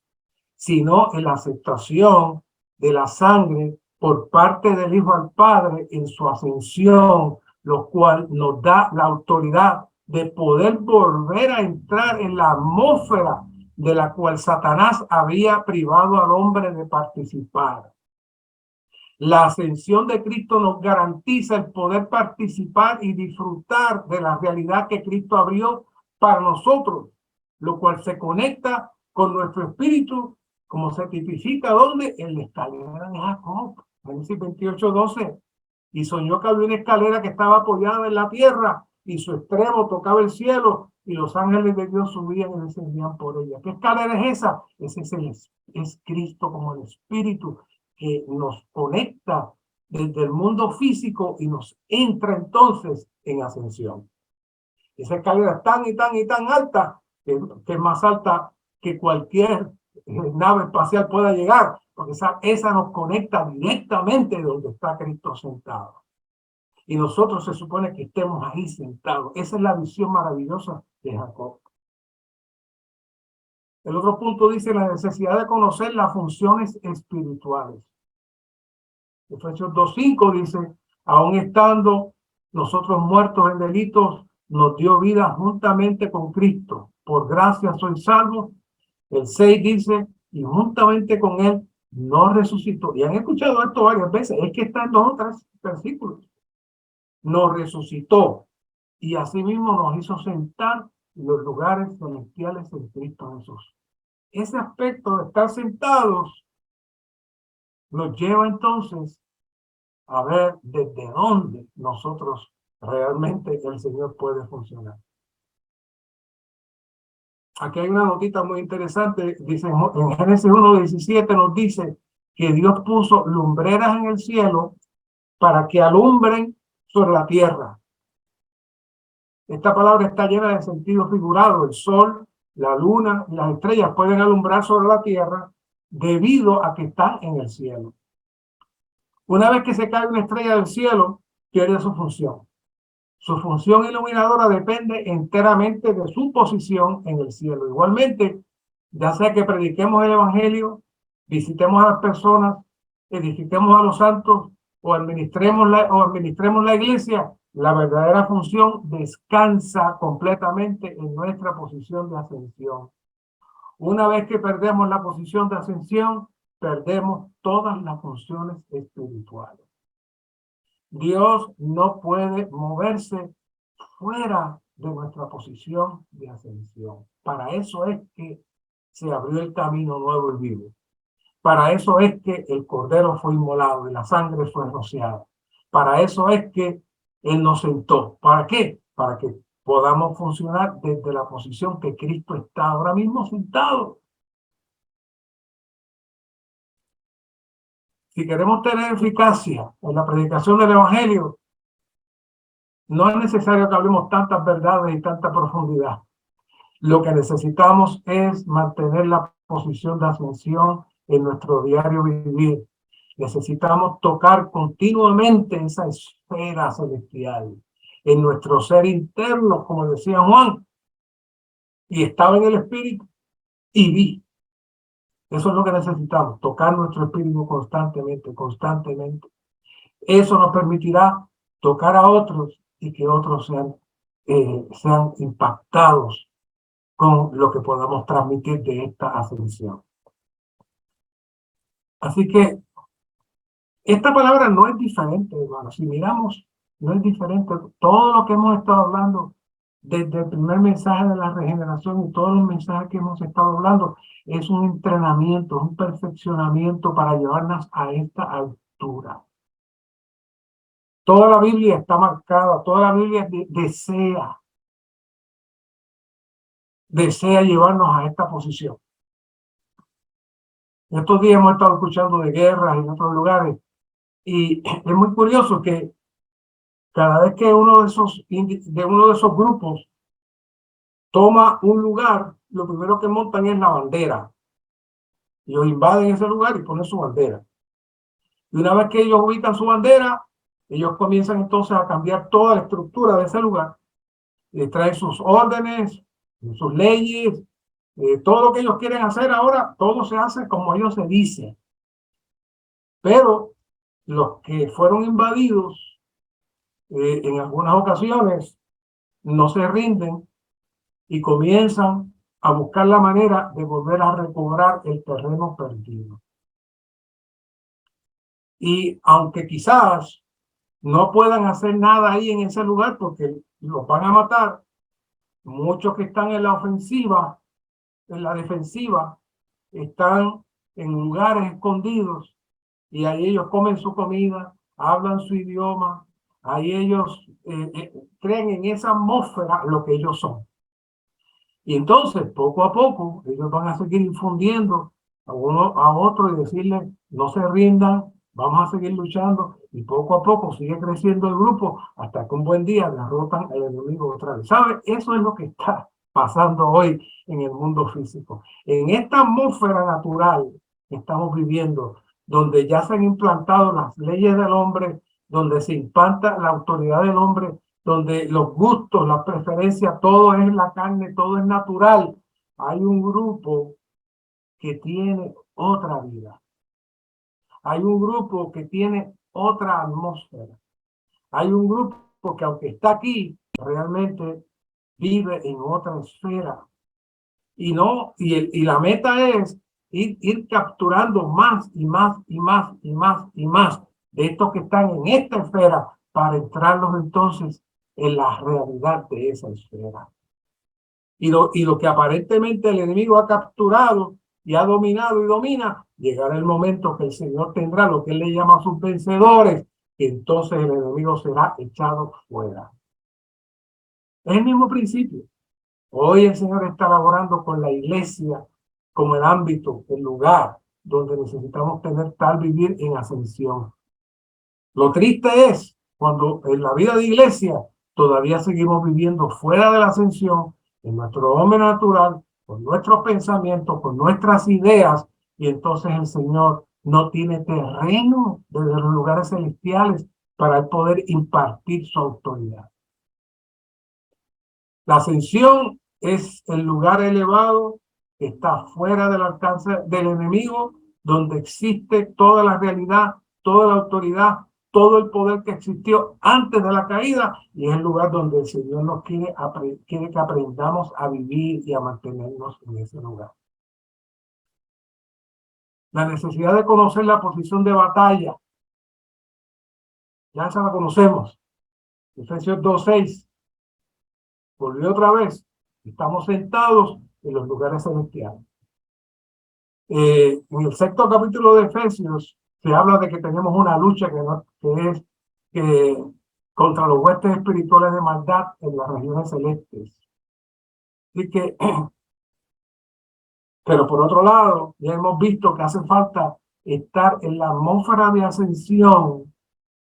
Sino en la aceptación de la sangre por parte del Hijo al Padre en su ascensión, lo cual nos da la autoridad de poder volver a entrar en la atmósfera de la cual Satanás había privado al hombre de participar. La ascensión de Cristo nos garantiza el poder participar y disfrutar de la realidad que Cristo abrió para nosotros, lo cual se conecta con nuestro espíritu como se tipifica ¿dónde? En la escalera de Jacob, Génesis 28:12. Y soñó que había una escalera que estaba apoyada en la tierra y su extremo tocaba el cielo y los ángeles de Dios subían y descendían por ella. ¿Qué escalera es esa? Ese es Cristo como el Espíritu que nos conecta desde el mundo físico y nos entra entonces en ascensión. Esa escalera es tan y tan y tan alta que es más alta que cualquier nave espacial pueda llegar, porque esa nos conecta directamente donde está Cristo sentado. Y nosotros se supone que estemos ahí sentados. Esa es la visión maravillosa de Jacob. El otro punto dice la necesidad de conocer las funciones espirituales. Efesios 2:5 dice, aun estando nosotros muertos en delitos, nos dio vida juntamente con Cristo. Por gracia soy salvo. El 6 dice, y juntamente con él nos resucitó. Y han escuchado esto varias veces. Es que está en 2 o 3 versículos. Nos resucitó y asimismo nos hizo sentar en los lugares celestiales en Cristo Jesús. Ese aspecto de estar sentados nos lleva entonces a ver desde dónde nosotros realmente el Señor puede funcionar. Aquí hay una notita muy interesante. Dice, en Génesis 1:17 nos dice que Dios puso lumbreras en el cielo para que alumbren sobre la tierra. Esta palabra está llena de sentido figurado. El sol, la luna y las estrellas pueden alumbrar sobre la tierra debido a que están en el cielo. Una vez que se cae una estrella del cielo, pierde su función. Su función iluminadora depende enteramente de su posición en el cielo. Igualmente, ya sea que prediquemos el evangelio, visitemos a las personas, edifiquemos a los santos o administremos la iglesia, la verdadera función descansa completamente en nuestra posición de ascensión. Una vez que perdemos la posición de ascensión, perdemos todas las funciones espirituales. Dios no puede moverse fuera de nuestra posición de ascensión. Para eso es que se abrió el camino nuevo y vivo. Para eso es que el cordero fue inmolado y la sangre fue rociada. Para eso es que Él nos sentó. ¿Para qué? Para que podamos funcionar desde la posición que Cristo está ahora mismo sentado. Si queremos tener eficacia en la predicación del evangelio, no es necesario que hablemos tantas verdades y tanta profundidad. Lo que necesitamos es mantener la posición de ascensión en nuestro diario vivir. Necesitamos tocar continuamente esa esfera celestial en nuestro ser interno, como decía Juan, y estaba en el espíritu y vi. Eso es lo que necesitamos, tocar nuestro espíritu constantemente. Eso nos permitirá tocar a otros y que otros sean impactados con lo que podamos transmitir de esta ascensión. Así que esta palabra no es diferente, hermanos. Si miramos, no es diferente. Todo lo que hemos estado hablando desde el primer mensaje de la regeneración y todos los mensajes que hemos estado hablando es un entrenamiento, un perfeccionamiento para llevarnos a esta altura. Toda la Biblia está marcada, toda la Biblia desea llevarnos a esta posición. Estos días hemos estado escuchando de guerras en otros lugares y es muy curioso que cada vez que uno de esos grupos toma un lugar, lo primero que montan es la bandera. Ellos invaden ese lugar y ponen su bandera. Y una vez que ellos ubican su bandera, ellos comienzan entonces a cambiar toda la estructura de ese lugar. Traen sus órdenes, sus leyes, todo lo que ellos quieren hacer ahora, todo se hace como ellos se dicen. Pero los que fueron invadidos, en algunas ocasiones, no se rinden y comienzan a buscar la manera de volver a recobrar el terreno perdido. Y aunque quizás no puedan hacer nada ahí en ese lugar porque los van a matar, muchos que están en la ofensiva, en la defensiva, están en lugares escondidos, y ahí ellos comen su comida, hablan su idioma, ahí ellos creen en esa atmósfera lo que ellos son. Y entonces, poco a poco, ellos van a seguir infundiendo a uno a otro y decirle, no se rindan, vamos a seguir luchando, y poco a poco sigue creciendo el grupo hasta que un buen día derrotan al enemigo otra vez. ¿Sabe? Eso es lo que está pasando hoy en el mundo físico. En esta atmósfera natural que estamos viviendo, donde ya se han implantado las leyes del hombre, donde se implanta la autoridad del hombre, donde los gustos, las preferencias, todo es la carne, todo es natural. Hay un grupo que tiene otra vida. Hay un grupo que tiene otra atmósfera. Hay un grupo que aunque está aquí, realmente vive en otra esfera. Y la meta es ir capturando más y más y más y más y más de estos que están en esta esfera para entrarlos entonces en la realidad de esa esfera. Y lo que aparentemente el enemigo ha capturado y ha dominado y domina, llegará el momento que el Señor tendrá lo que él le llama a sus vencedores, y entonces el enemigo será echado fuera. Es el mismo principio. Hoy el Señor está laborando con la iglesia como el ámbito, el lugar donde necesitamos tener tal vivir en ascensión. Lo triste es cuando en la vida de iglesia todavía seguimos viviendo fuera de la ascensión, en nuestro hombre natural, con nuestros pensamientos, con nuestras ideas, y entonces el Señor no tiene terreno desde los lugares celestiales para él poder impartir su autoridad. La ascensión es el lugar elevado que está fuera del alcance del enemigo, donde existe toda la realidad, toda la autoridad, todo el poder que existió antes de la caída, y es el lugar donde el Señor nos quiere que aprendamos a vivir y a mantenernos en ese lugar. La necesidad de conocer la posición de batalla, ya esa la conocemos. Efesios 2:6. Volvió otra vez. Estamos sentados en los lugares celestiales. En el 6º capítulo de Efesios se habla de que tenemos una lucha que es contra los huestes espirituales de maldad en las regiones celestes. Así que, pero por otro lado, ya hemos visto que hace falta estar en la atmósfera de ascensión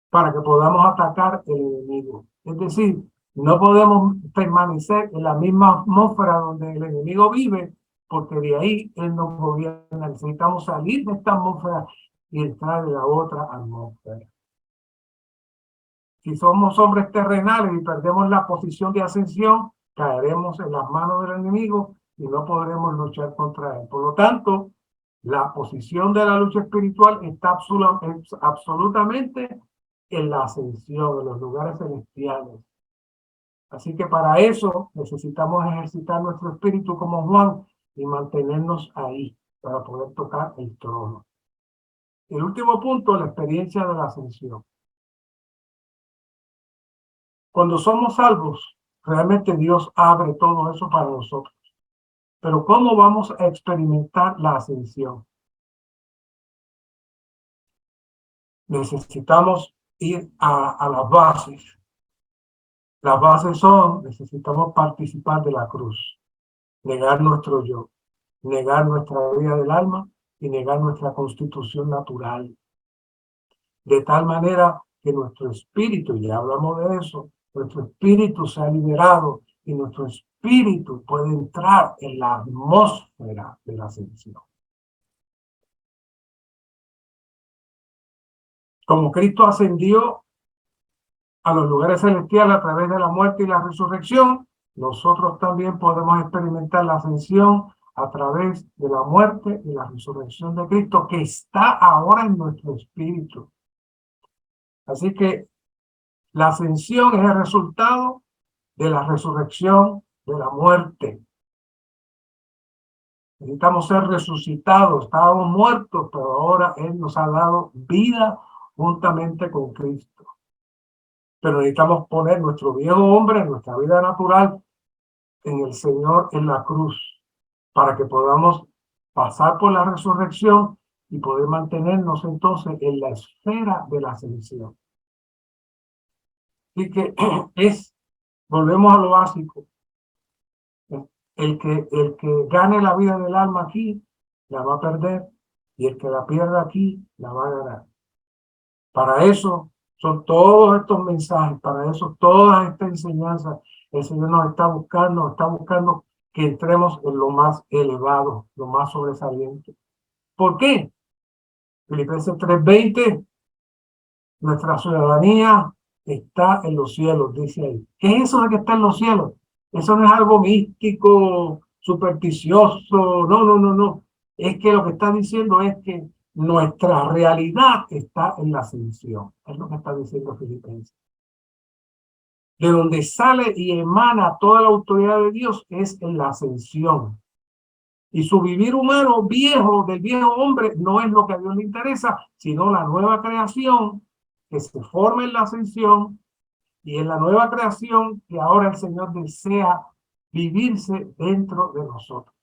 para que podamos atacar el enemigo. Es decir, no podemos permanecer en la misma atmósfera donde el enemigo vive, porque de ahí él nos gobierna. Necesitamos salir de esta atmósfera y entrar en la otra atmósfera. Si somos hombres terrenales y perdemos la posición de ascensión, caeremos en las manos del enemigo y no podremos luchar contra él. Por lo tanto, la posición de la lucha espiritual está absolutamente en la ascensión, en los lugares celestiales. Así que para eso necesitamos ejercitar nuestro espíritu como Juan y mantenernos ahí para poder tocar el trono. El último punto, la experiencia de la ascensión. Cuando somos salvos, realmente Dios abre todo eso para nosotros. Pero ¿cómo vamos a experimentar la ascensión? Necesitamos ir a las bases. Las bases son, necesitamos participar de la cruz, negar nuestro yo, negar nuestra vida del alma y negar nuestra constitución natural. De tal manera que nuestro espíritu, ya hablamos de eso, nuestro espíritu se ha liberado y nuestro espíritu puede entrar en la atmósfera de la ascensión. Como Cristo ascendió a los lugares celestiales a través de la muerte y la resurrección, nosotros también podemos experimentar la ascensión a través de la muerte y la resurrección de Cristo, que está ahora en nuestro espíritu. Así que la ascensión es el resultado de la resurrección de la muerte. Necesitamos ser resucitados, estábamos muertos, pero ahora Él nos ha dado vida juntamente con Cristo. Pero necesitamos poner nuestro viejo hombre, nuestra vida natural, en el Señor en la cruz, para que podamos pasar por la resurrección y poder mantenernos entonces en la esfera de la ascensión. Así que volvemos a lo básico. El que gane la vida del alma aquí, la va a perder, y el que la pierda aquí, la va a ganar. Para eso son todos estos mensajes, para eso todas estas enseñanzas. El Señor nos está buscando que entremos en lo más elevado, lo más sobresaliente. ¿Por qué? Filipenses 3:20, nuestra ciudadanía está en los cielos, dice ahí. ¿Qué es eso de que está en los cielos? Eso no es algo místico, supersticioso, no. Es que lo que está diciendo es que nuestra realidad está en la ascensión. Es lo que está diciendo Filipenses. De donde sale y emana toda la autoridad de Dios es en la ascensión. Y su vivir humano viejo, del viejo hombre, no es lo que a Dios le interesa, sino la nueva creación que se forma en la ascensión, y en la nueva creación que ahora el Señor desea vivirse dentro de nosotros.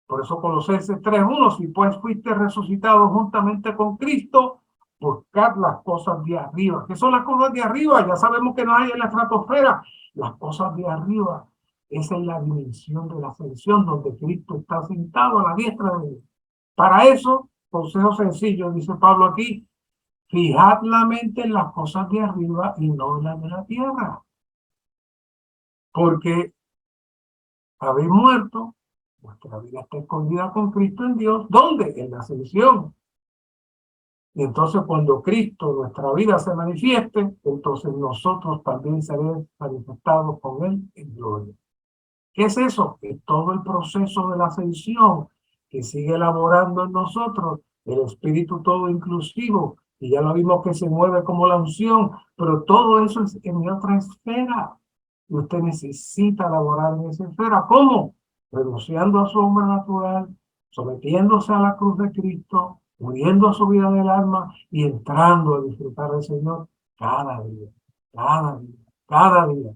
Por eso Colosenses 3:1, si pues fuiste resucitado juntamente con Cristo, buscad las cosas de arriba. ¿Qué son las cosas de arriba? Ya sabemos que no hay en la estratosfera. Las cosas de arriba es en la dimensión de la ascensión, donde Cristo está sentado a la diestra de Dios. Para eso, consejo sencillo, dice Pablo aquí, fijad la mente en las cosas de arriba y no en las de la tierra. Porque habéis muerto, vuestra vida está escondida con Cristo en Dios. ¿Dónde? En la ascensión. Y entonces cuando Cristo, nuestra vida, se manifieste, entonces nosotros también seremos manifestados con Él en gloria. ¿Qué es eso? Que todo el proceso de la ascensión que sigue elaborando en nosotros, el Espíritu todo inclusivo, y ya lo vimos que se mueve como la unción, pero todo eso es en otra esfera. Y usted necesita elaborar en esa esfera. ¿Cómo? Renunciando a su hombre natural, sometiéndose a la cruz de Cristo, muriendo a su vida del alma y entrando a disfrutar del Señor cada día, cada día, cada día.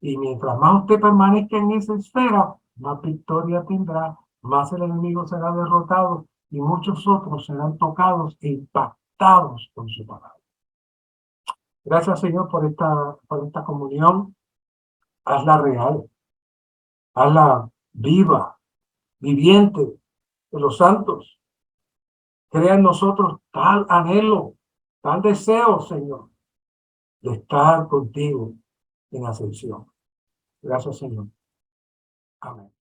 Y mientras más usted permanezca en esa esfera, más victoria tendrá, más el enemigo será derrotado y muchos otros serán tocados e impactados con su palabra. Gracias, Señor, por esta comunión. Hazla real, hazla viva, viviente de los santos. Crea en nosotros tal anhelo, tal deseo, Señor, de estar contigo en ascensión. Gracias, Señor. Amén.